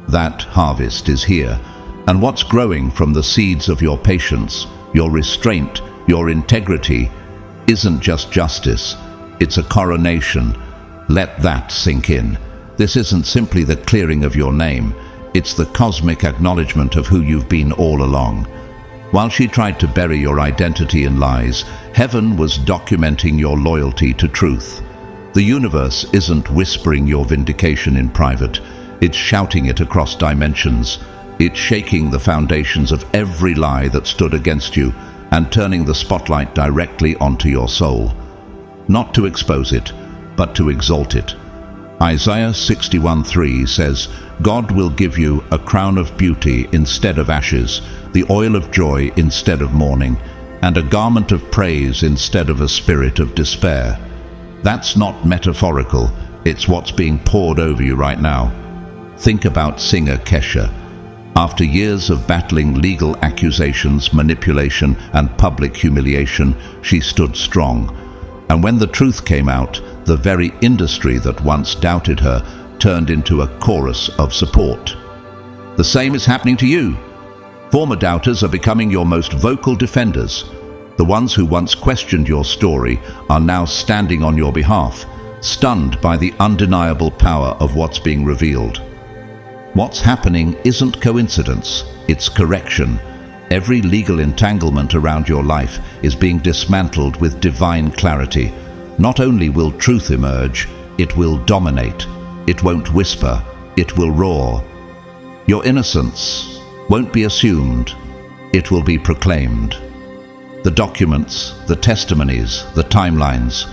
That harvest is here, and what's growing from the seeds of your patience, your restraint, your integrity, isn't just justice, it's a coronation. Let that sink in. This isn't simply the clearing of your name, it's the cosmic acknowledgement of who you've been all along. While she tried to bury your identity in lies, heaven was documenting your loyalty to truth. The universe isn't whispering your vindication in private, it's shouting it across dimensions. It's shaking the foundations of every lie that stood against you and turning the spotlight directly onto your soul. Not to expose it, but to exalt it. Isaiah 61:3 says, "God will give you a crown of beauty instead of ashes, the oil of joy instead of mourning, and a garment of praise instead of a spirit of despair." That's not metaphorical, it's what's being poured over you right now. Think about singer Kesha. After years of battling legal accusations, manipulation, and public humiliation, she stood strong. And when the truth came out, the very industry that once doubted her turned into a chorus of support. The same is happening to you. Former doubters are becoming your most vocal defenders. The ones who once questioned your story are now standing on your behalf, stunned by the undeniable power of what's being revealed. What's happening isn't coincidence, it's correction. Every legal entanglement around your life is being dismantled with divine clarity. Not only will truth emerge, it will dominate. It won't whisper, it will roar. Your innocence won't be assumed, it will be proclaimed. The documents, the testimonies, the timelines,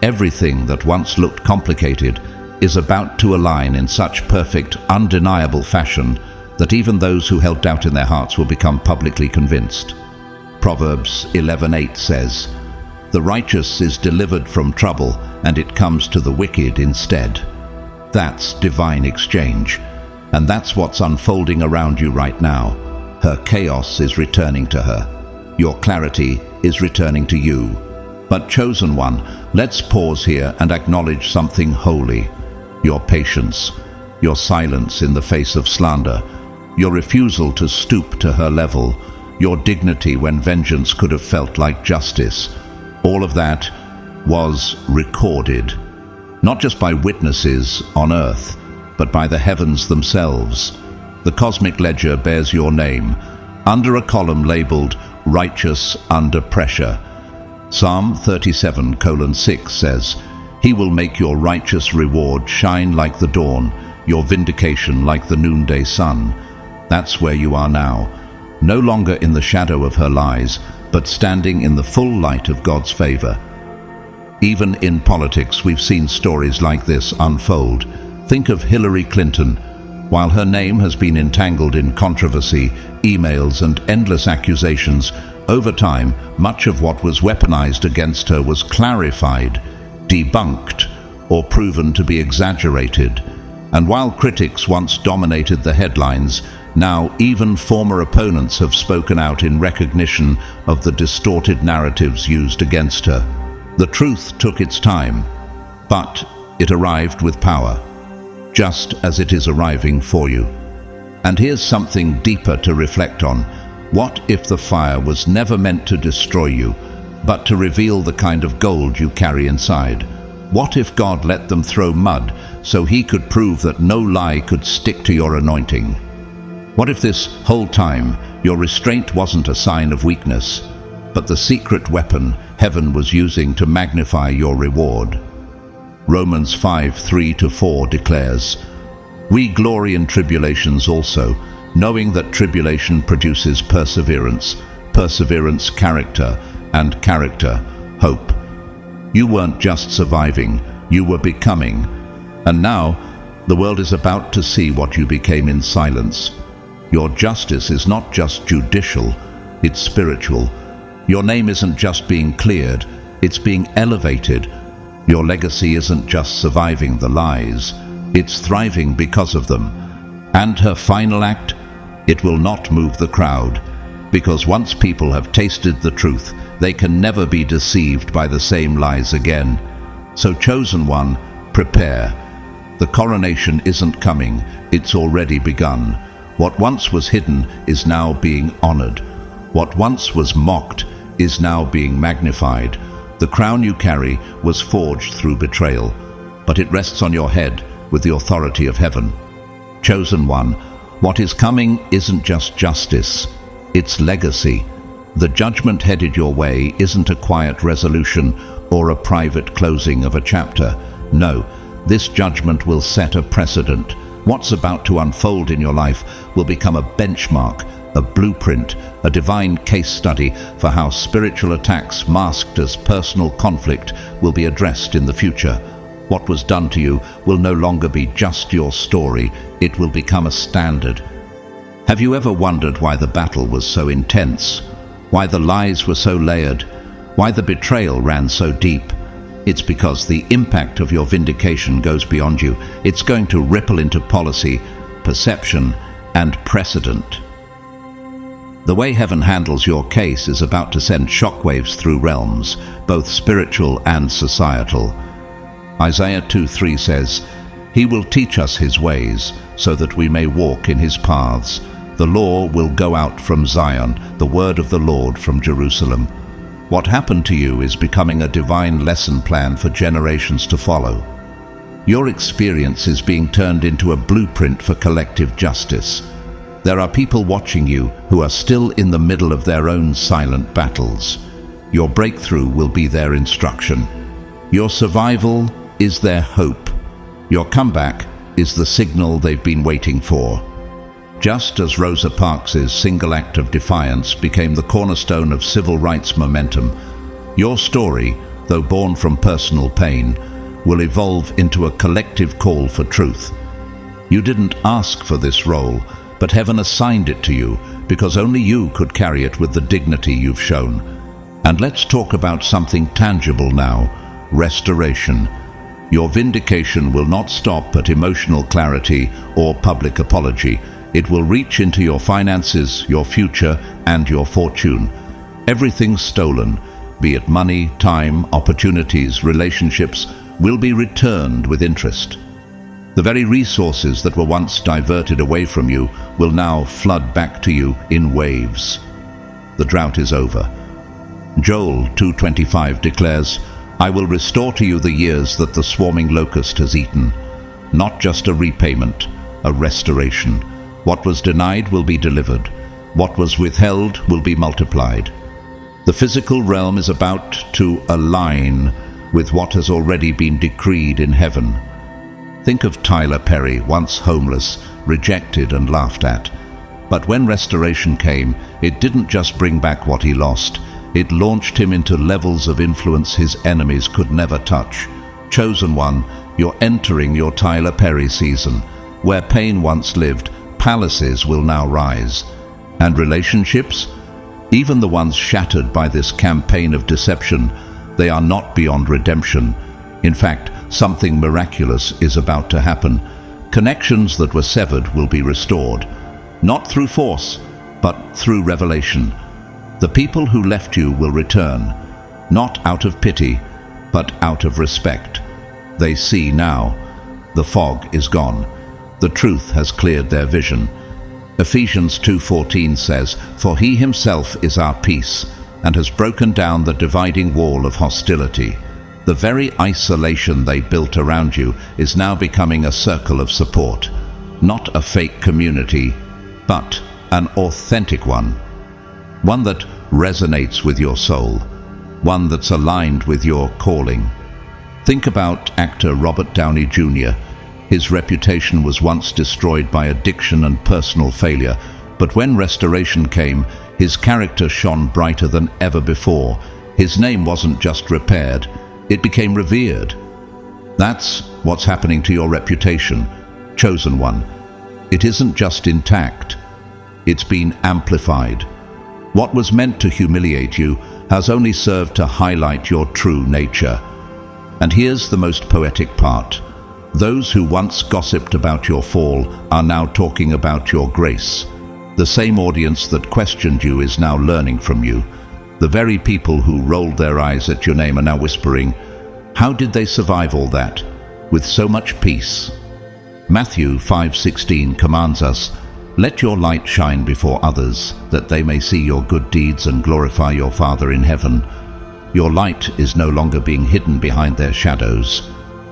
everything that once looked complicated is about to align in such perfect, undeniable fashion that even those who held doubt in their hearts will become publicly convinced. Proverbs 11:8 says, "The righteous is delivered from trouble, and it comes to the wicked instead." That's divine exchange, and that's what's unfolding around you right now. Her chaos is returning to her. Your clarity is returning to you. But chosen one, let's pause here and acknowledge something holy. Your patience, your silence in the face of slander, your refusal to stoop to her level, your dignity when vengeance could have felt like justice. All of that was recorded, not just by witnesses on earth, but by the heavens themselves. The cosmic ledger bears your name, under a column labeled "Righteous Under Pressure." Psalm 37:6 says, "He will make your righteous reward shine like the dawn, your vindication like the noonday sun." That's where you are now, no longer in the shadow of her lies, but standing in the full light of God's favor. Even in politics, we've seen stories like this unfold. Think of Hillary Clinton. While her name has been entangled in controversy, emails, and endless accusations, over time, much of what was weaponized against her was clarified, debunked, or proven to be exaggerated. And while critics once dominated the headlines, now even former opponents have spoken out in recognition of the distorted narratives used against her. The truth took its time, but it arrived with power, just as it is arriving for you. And here's something deeper to reflect on. What if the fire was never meant to destroy you, but to reveal the kind of gold you carry inside? What if God let them throw mud so he could prove that no lie could stick to your anointing? What if this whole time your restraint wasn't a sign of weakness, but the secret weapon heaven was using to magnify your reward? Romans 5:3-4 declares, "We glory in tribulations also, knowing that tribulation produces perseverance, perseverance character, and character hope." You weren't just surviving, you were becoming. And now, the world is about to see what you became in silence. Your justice is not just judicial, it's spiritual. Your name isn't just being cleared, it's being elevated. Your legacy isn't just surviving the lies, it's thriving because of them. And her final act? It will not move the crowd, because once people have tasted the truth, they can never be deceived by the same lies again. So, chosen one, prepare. The coronation isn't coming, it's already begun. What once was hidden is now being honored. What once was mocked is now being magnified. The crown you carry was forged through betrayal, but it rests on your head with the authority of heaven. Chosen one, what is coming isn't just justice, it's legacy. The judgment headed your way isn't a quiet resolution or a private closing of a chapter. No, this judgment will set a precedent. What's about to unfold in your life will become a benchmark, a blueprint, a divine case study for how spiritual attacks masked as personal conflict will be addressed in the future. What was done to you will no longer be just your story, it will become a standard. Have you ever wondered why the battle was so intense? Why the lies were so layered? Why the betrayal ran so deep? It's because the impact of your vindication goes beyond you. It's going to ripple into policy, perception, and precedent. The way heaven handles your case is about to send shockwaves through realms, both spiritual and societal. Isaiah 2:3 says, "He will teach us his ways, so that we may walk in his paths. The law will go out from Zion, the word of the Lord from Jerusalem." What happened to you is becoming a divine lesson plan for generations to follow. Your experience is being turned into a blueprint for collective justice. There are people watching you who are still in the middle of their own silent battles. Your breakthrough will be their instruction. Your survival is their hope. Your comeback is the signal they've been waiting for. Just as Rosa Parks' single act of defiance became the cornerstone of civil rights momentum, your story, though born from personal pain, will evolve into a collective call for truth. You didn't ask for this role, but heaven assigned it to you because only you could carry it with the dignity you've shown. And let's talk about something tangible now: restoration. Your vindication will not stop at emotional clarity or public apology. It will reach into your finances, your future, and your fortune. Everything stolen, be it money, time, opportunities, relationships, will be returned with interest. The very resources that were once diverted away from you will now flood back to you in waves. The drought is over. Joel 2:25 declares, "I will restore to you the years that the swarming locust has eaten." Not just a repayment, a restoration. What was denied will be delivered. What was withheld will be multiplied. The physical realm is about to align with what has already been decreed in heaven. Think of Tyler Perry, once homeless, rejected and laughed at. But when restoration came, it didn't just bring back what he lost, It launched him into levels of influence his enemies could never touch. Chosen one, you're entering your Tyler Perry season. Where pain once lived, palaces will now rise. And relationships? Even the ones shattered by this campaign of deception, they are not beyond redemption. In fact, something miraculous is about to happen. Connections that were severed will be restored, not through force, but through revelation. The people who left you will return, not out of pity, but out of respect. They see now. The fog is gone. The truth has cleared their vision. Ephesians 2:14 says, "For he himself is our peace, and has broken down the dividing wall of hostility." The very isolation they built around you is now becoming a circle of support. Not a fake community, but an authentic one. One that resonates with your soul. One that's aligned with your calling. Think about actor Robert Downey Jr. His reputation was once destroyed by addiction and personal failure, but when restoration came, his character shone brighter than ever before. His name wasn't just repaired, it became revered. That's what's happening to your reputation, chosen one. It isn't just intact, it's been amplified. What was meant to humiliate you has only served to highlight your true nature. And here's the most poetic part. Those who once gossiped about your fall are now talking about your grace. The same audience that questioned you is now learning from you. The very people who rolled their eyes at your name are now whispering, "How did they survive all that with so much peace?" Matthew 5:16 commands us, "Let your light shine before others, that they may see your good deeds and glorify your Father in heaven." Your light is no longer being hidden behind their shadows.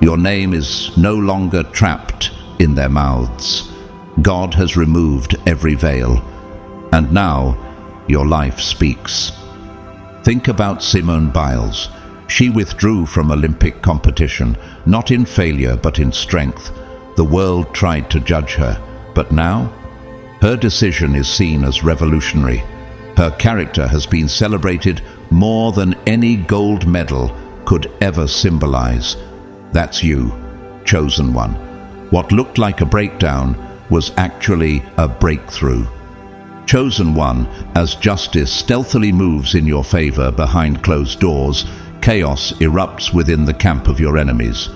Your name is no longer trapped in their mouths. God has removed every veil, and now your life speaks. Think about Simone Biles. She withdrew from Olympic competition, not in failure but in strength. The world tried to judge her, but now her decision is seen as revolutionary. Her character has been celebrated more than any gold medal could ever symbolize. That's you, chosen one. What looked like a breakdown was actually a breakthrough. Chosen one, as justice stealthily moves in your favor behind closed doors, chaos erupts within the camp of your enemies.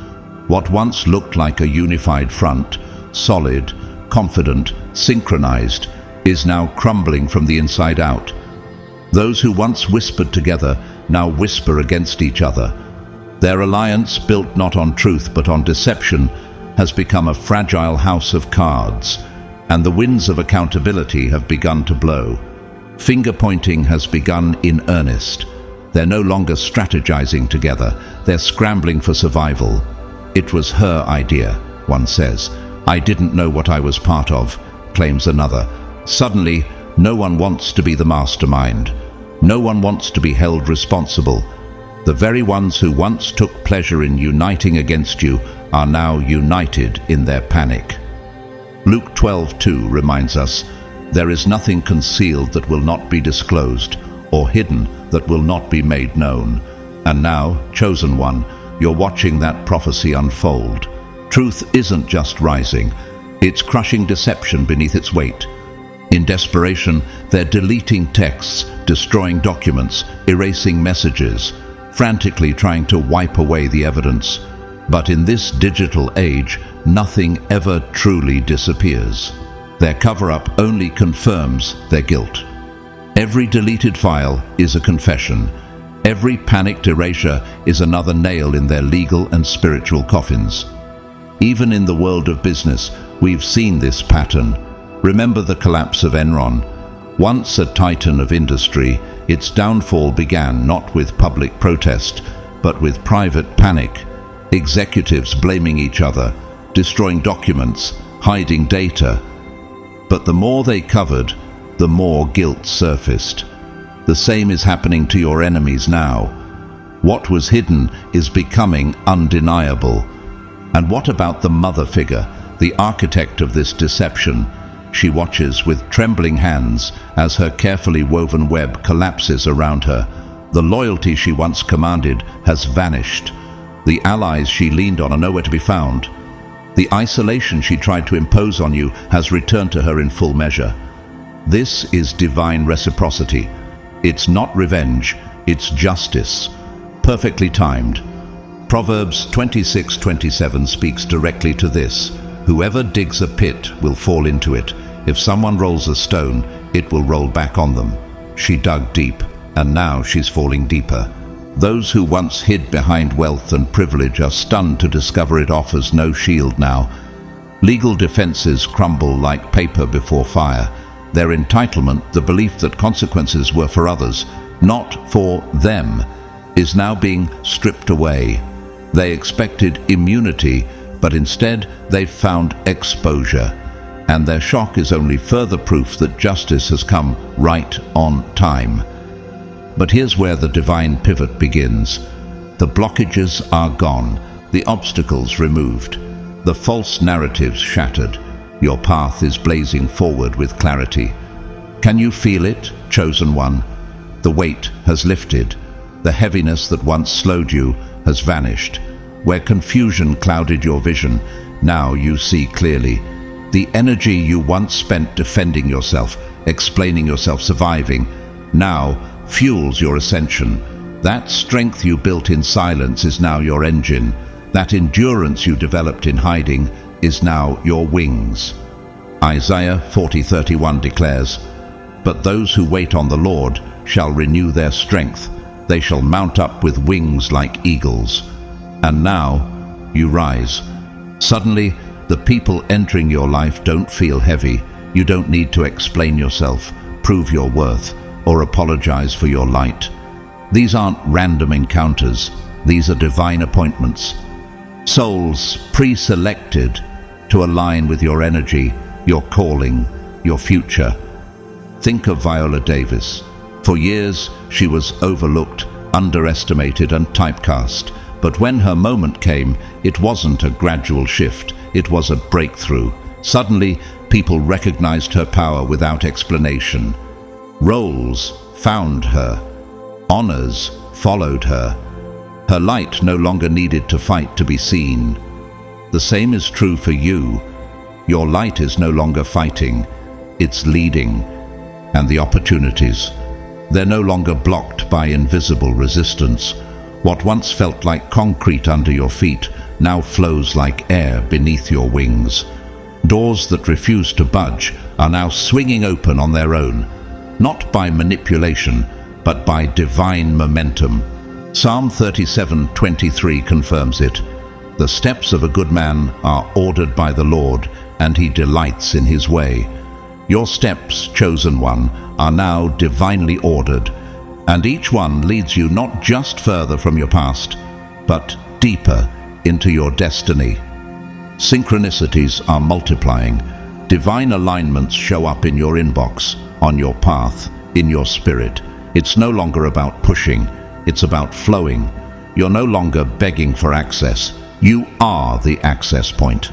What once looked like a unified front, solid, confident, synchronized, is now crumbling from the inside out. Those who once whispered together now whisper against each other. Their alliance, built not on truth but on deception, has become a fragile house of cards, and the winds of accountability have begun to blow. Finger-pointing has begun in earnest. They're no longer strategizing together, they're scrambling for survival. "It was her idea," one says. "I didn't know what I was part of," claims another. Suddenly, no one wants to be the mastermind. No one wants to be held responsible. The very ones who once took pleasure in uniting against you are now united in their panic. Luke 12:2 reminds us, "There is nothing concealed that will not be disclosed, or hidden that will not be made known." And now, chosen one, you're watching that prophecy unfold. Truth isn't just rising, it's crushing deception beneath its weight. In desperation, they're deleting texts, destroying documents, erasing messages, frantically trying to wipe away the evidence. But in this digital age, nothing ever truly disappears. Their cover-up only confirms their guilt. Every deleted file is a confession. Every panicked erasure is another nail in their legal and spiritual coffins. Even in the world of business, we've seen this pattern. Remember the collapse of Enron. Once a titan of industry, its downfall began not with public protest, but with private panic. Executives blaming each other, destroying documents, hiding data. But the more they covered, the more guilt surfaced. The same is happening to your enemies now. What was hidden is becoming undeniable. And what about the mother figure, the architect of this deception? She watches with trembling hands as her carefully woven web collapses around her. The loyalty she once commanded has vanished. The allies she leaned on are nowhere to be found. The isolation she tried to impose on you has returned to her in full measure. This is divine reciprocity. It's not revenge, it's justice, perfectly timed. Proverbs 26:27 speaks directly to this. Whoever digs a pit will fall into it. If someone rolls a stone, it will roll back on them. She dug deep, and now she's falling deeper. Those who once hid behind wealth and privilege are stunned to discover it offers no shield now. Legal defenses crumble like paper before fire. Their entitlement, the belief that consequences were for others, not for them, is now being stripped away. They expected immunity, but instead they've found exposure. And their shock is only further proof that justice has come right on time. But here's where the divine pivot begins. The blockages are gone, the obstacles removed, the false narratives shattered. Your path is blazing forward with clarity. Can you feel it, chosen one? The weight has lifted. The heaviness that once slowed you has vanished. Where confusion clouded your vision, now you see clearly. The energy you once spent defending yourself, explaining yourself, surviving, now fuels your ascension. That strength you built in silence is now your engine. That endurance you developed in hiding is now your wings. Isaiah 40:31 declares, "But those who wait on the Lord shall renew their strength. They shall mount up with wings like eagles." And now you rise. Suddenly, the people entering your life don't feel heavy. You don't need to explain yourself, prove your worth, or apologize for your light. These aren't random encounters. These are divine appointments. Souls pre-selected to align with your energy, your calling, your future. Think of Viola Davis. For years, she was overlooked, underestimated, and typecast. But when her moment came, it wasn't a gradual shift, it was a breakthrough. Suddenly, people recognized her power without explanation. Roles found her. Honors followed her. Her light no longer needed to fight to be seen. The same is true for you. Your light is no longer fighting, it's leading. And the opportunities, they're no longer blocked by invisible resistance. What once felt like concrete under your feet now flows like air beneath your wings. Doors that refuse to budge are now swinging open on their own, not by manipulation, but by divine momentum. Psalm 37:23 confirms it. The steps of a good man are ordered by the Lord, and he delights in his way. Your steps, chosen one, are now divinely ordered, and each one leads you not just further from your past, but deeper into your destiny. Synchronicities are multiplying. Divine alignments show up in your inbox, on your path, in your spirit. It's no longer about pushing, it's about flowing. You're no longer begging for access. You are the access point.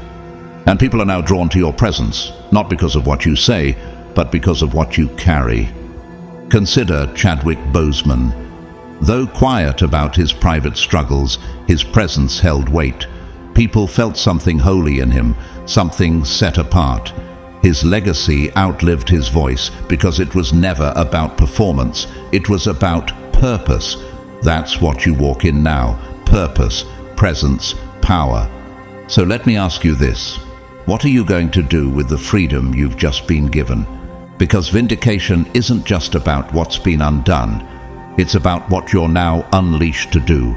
And people are now drawn to your presence, not because of what you say, but because of what you carry. Consider Chadwick Boseman. Though quiet about his private struggles, his presence held weight. People felt something holy in him, something set apart. His legacy outlived his voice because it was never about performance. It was about purpose. That's what you walk in now. Purpose, presence, power. So let me ask you this. What are you going to do with the freedom you've just been given? Because vindication isn't just about what's been undone. It's about what you're now unleashed to do.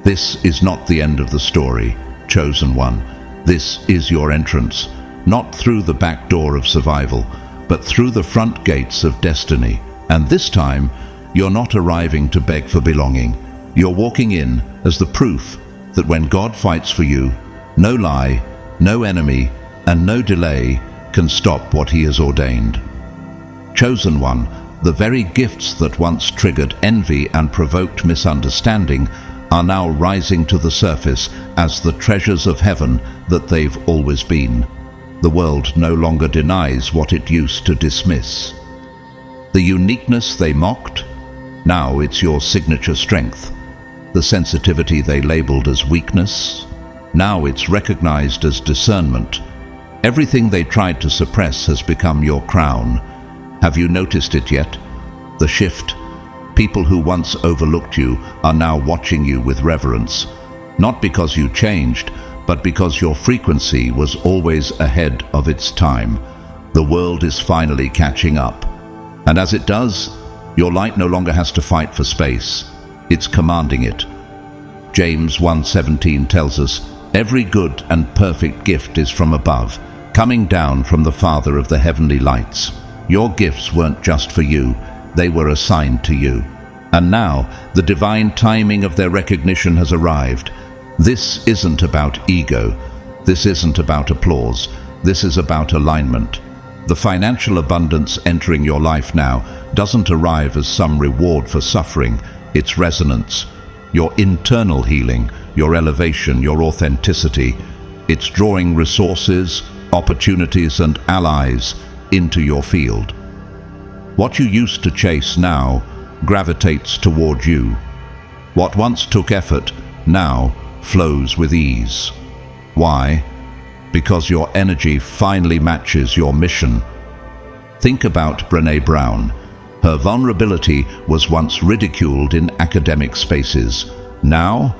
This is not the end of the story, chosen one. This is your entrance, not through the back door of survival, but through the front gates of destiny. And this time, you're not arriving to beg for belonging. You're walking in as the proof that when God fights for you, no lie, no enemy, and no delay can stop what he has ordained. Chosen one, the very gifts that once triggered envy and provoked misunderstanding are now rising to the surface as the treasures of heaven that they've always been. The world no longer denies what it used to dismiss. The uniqueness they mocked, Now it's your signature strength. The sensitivity they labeled as weakness, now it's recognized as discernment. Everything they tried to suppress has become your crown. Have you noticed it yet? The shift. People who once overlooked you are now watching you with reverence. Not because you changed, but because your frequency was always ahead of its time. The world is finally catching up. And as it does, your light no longer has to fight for space. It's commanding it. James 1:17 tells us, "Every good and perfect gift is from above, coming down from the Father of the heavenly lights." Your gifts weren't just for you, they were assigned to you. And now, the divine timing of their recognition has arrived. This isn't about ego. This isn't about applause. This is about alignment. The financial abundance entering your life now doesn't arrive as some reward for suffering. It's resonance. Your internal healing, your elevation, your authenticity. It's drawing resources, opportunities, and allies into your field. What you used to chase now gravitates toward you. What once took effort now flows with ease. Why? Because your energy finally matches your mission. Think about Brené Brown. Her vulnerability was once ridiculed in academic spaces. Now,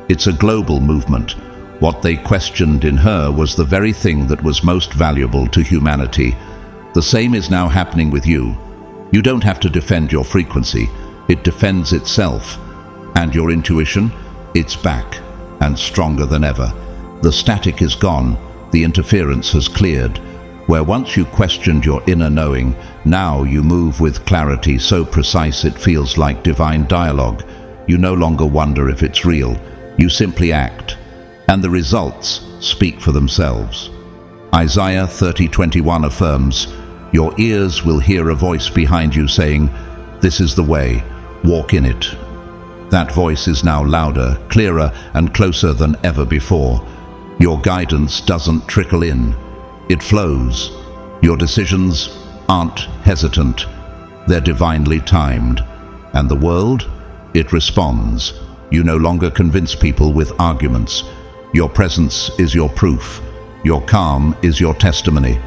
it's a global movement. What they questioned in her was the very thing that was most valuable to humanity. The same is now happening with you. You don't have to defend your frequency. It defends itself. And your intuition? It's back, and stronger than ever. The static is gone. The interference has cleared. Where once you questioned your inner knowing, now you move with clarity so precise it feels like divine dialogue. You no longer wonder if it's real. You simply act. And the results speak for themselves. Isaiah 30:21 affirms, "Your ears will hear a voice behind you saying, 'This is the way, walk in it.'" That voice is now louder, clearer, and closer than ever before. Your guidance doesn't trickle in. It flows. Your decisions aren't hesitant. They're divinely timed. And the world? It responds. You no longer convince people with arguments. Your presence is your proof. Your calm is your testimony.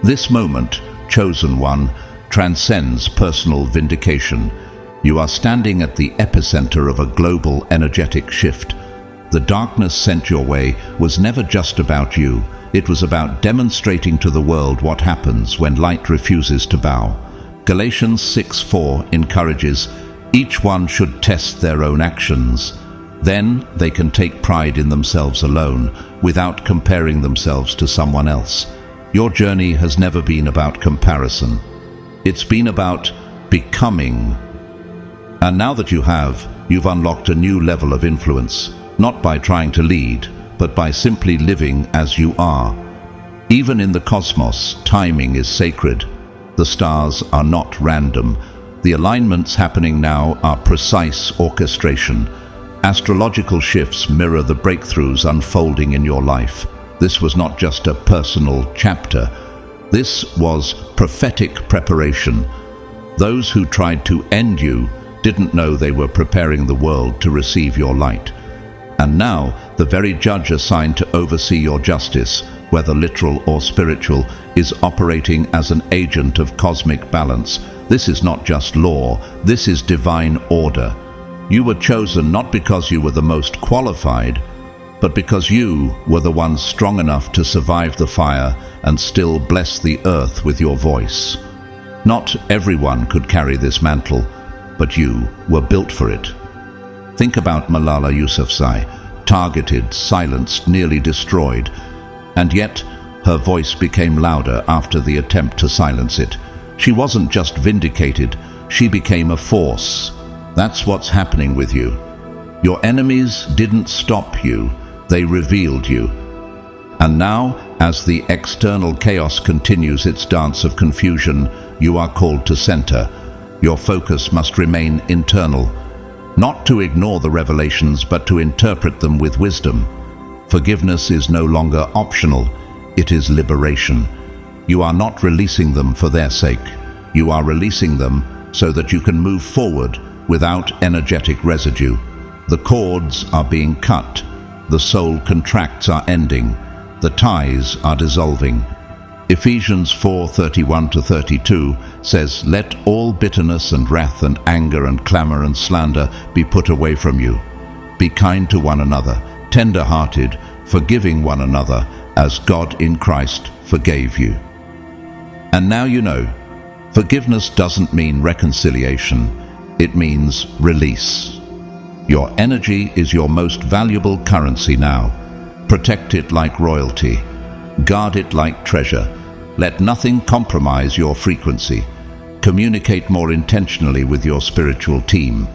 This moment, chosen one, transcends personal vindication. You are standing at the epicenter of a global energetic shift. The darkness sent your way was never just about you. It was about demonstrating to the world what happens when light refuses to bow. Galatians 6:4 encourages, "Each one should test their own actions. Then they can take pride in themselves alone, without comparing themselves to someone else." Your journey has never been about comparison. It's been about becoming. And now that you have, you've unlocked a new level of influence, not by trying to lead, but by simply living as you are. Even in the cosmos, timing is sacred. The stars are not random. The alignments happening now are precise orchestration. Astrological shifts mirror the breakthroughs unfolding in your life. This was not just a personal chapter. This was prophetic preparation. Those who tried to end you didn't know they were preparing the world to receive your light. And now, the very judge assigned to oversee your justice, whether literal or spiritual, is operating as an agent of cosmic balance. This is not just law, this is divine order. You were chosen not because you were the most qualified, but because you were the one strong enough to survive the fire and still bless the earth with your voice. Not everyone could carry this mantle, but you were built for it. Think about Malala Yousafzai, targeted, silenced, nearly destroyed, and yet her voice became louder after the attempt to silence it. She wasn't just vindicated, she became a force. That's what's happening with you. Your enemies didn't stop you, they revealed you. And now, as the external chaos continues its dance of confusion, you are called to center. Your focus must remain internal, not to ignore the revelations, but to interpret them with wisdom. Forgiveness is no longer optional, it is liberation. You are not releasing them for their sake. You are releasing them so that you can move forward without energetic residue. The cords are being cut, the soul contracts are ending, the ties are dissolving. Ephesians 4:31-32 says, "Let all bitterness and wrath and anger and clamor and slander be put away from you. Be kind to one another, tender-hearted, forgiving one another, as God in Christ forgave you." And now you know, forgiveness doesn't mean reconciliation, it means release. Your energy is your most valuable currency now. Protect it like royalty. Guard it like treasure. Let nothing compromise your frequency. Communicate more intentionally with your spiritual team.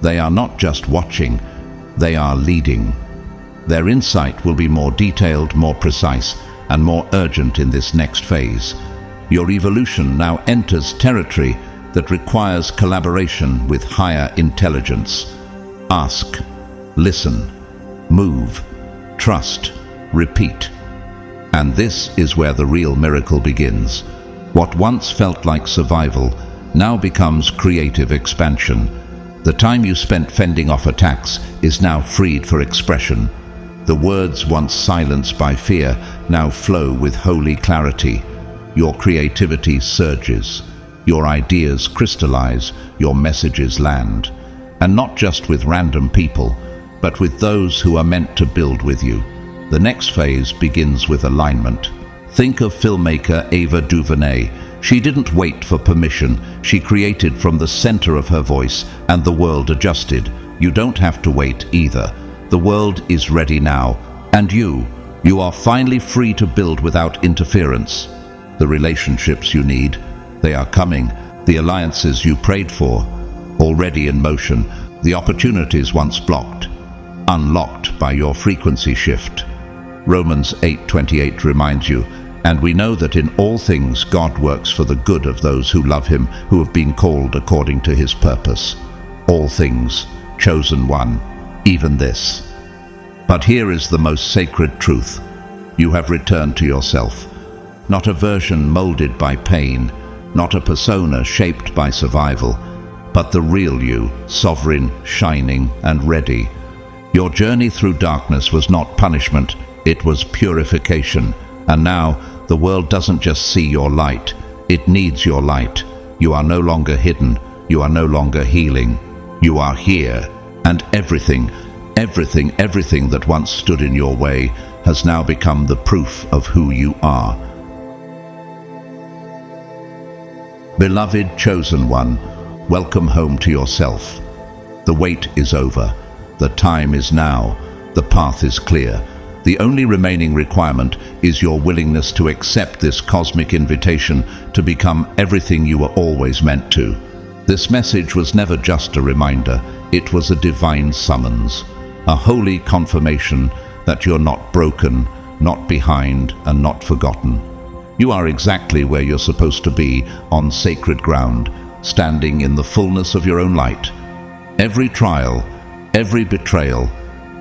They are not just watching, they are leading. Their insight will be more detailed, more precise, and more urgent in this next phase. Your evolution now enters territory that requires collaboration with higher intelligence. Ask, listen, move, trust, repeat. And this is where the real miracle begins. What once felt like survival now becomes creative expansion. The time you spent fending off attacks is now freed for expression. The words once silenced by fear now flow with holy clarity. Your creativity surges. Your ideas crystallize. Your messages land. And not just with random people, but with those who are meant to build with you. The next phase begins with alignment. Think of filmmaker Ava DuVernay. She didn't wait for permission. She created from the center of her voice, and the world adjusted. You don't have to wait either. The world is ready now. And you are finally free to build without interference. The relationships you need, they are coming. The alliances you prayed for, already in motion. The opportunities once blocked, unlocked by your frequency shift. Romans 8:28 reminds you, "And we know that in all things God works for the good of those who love him, who have been called according to his purpose." All things, chosen one, even this. But here is the most sacred truth. You have returned to yourself. Not a version molded by pain, not a persona shaped by survival, but the real you, sovereign, shining, and ready. Your journey through darkness was not punishment, it was purification. And now, the world doesn't just see your light, it needs your light. You are no longer hidden, you are no longer healing. You are here, and everything that once stood in your way has now become the proof of who you are. Beloved chosen one, welcome home to yourself. The wait is over. The time is now. The path is clear. The only remaining requirement is your willingness to accept this cosmic invitation to become everything you were always meant to. This message was never just a reminder. It was a divine summons, a holy confirmation that you're not broken, not behind, and not forgotten. You are exactly where you're supposed to be, on sacred ground, standing in the fullness of your own light. Every trial, every betrayal,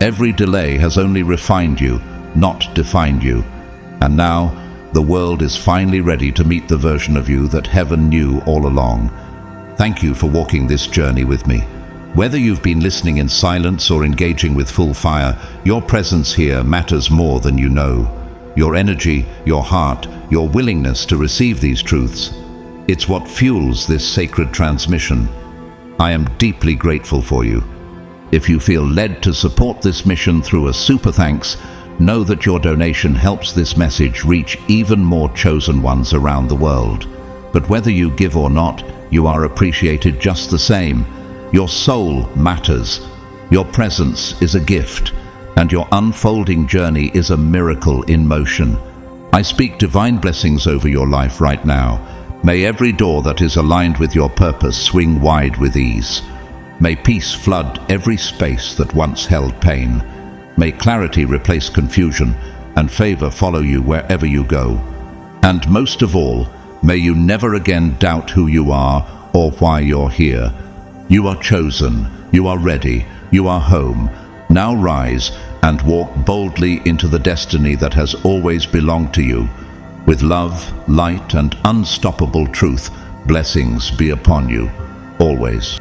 every delay has only refined you, not defined you. And now, the world is finally ready to meet the version of you that heaven knew all along. Thank you for walking this journey with me. Whether you've been listening in silence or engaging with full fire, your presence here matters more than you know. Your energy, your heart, your willingness to receive these truths, it's what fuels this sacred transmission. I am deeply grateful for you. If you feel led to support this mission through a super thanks, know that your donation helps this message reach even more chosen ones around the world. But whether you give or not, you are appreciated just the same. Your soul matters. Your presence is a gift, and your unfolding journey is a miracle in motion. I speak divine blessings over your life right now. May every door that is aligned with your purpose swing wide with ease. May peace flood every space that once held pain. May clarity replace confusion, and favor follow you wherever you go. And most of all, may you never again doubt who you are or why you're here. You are chosen, you are ready, you are home. Now rise and walk boldly into the destiny that has always belonged to you. With love, light, and unstoppable truth, blessings be upon you, always.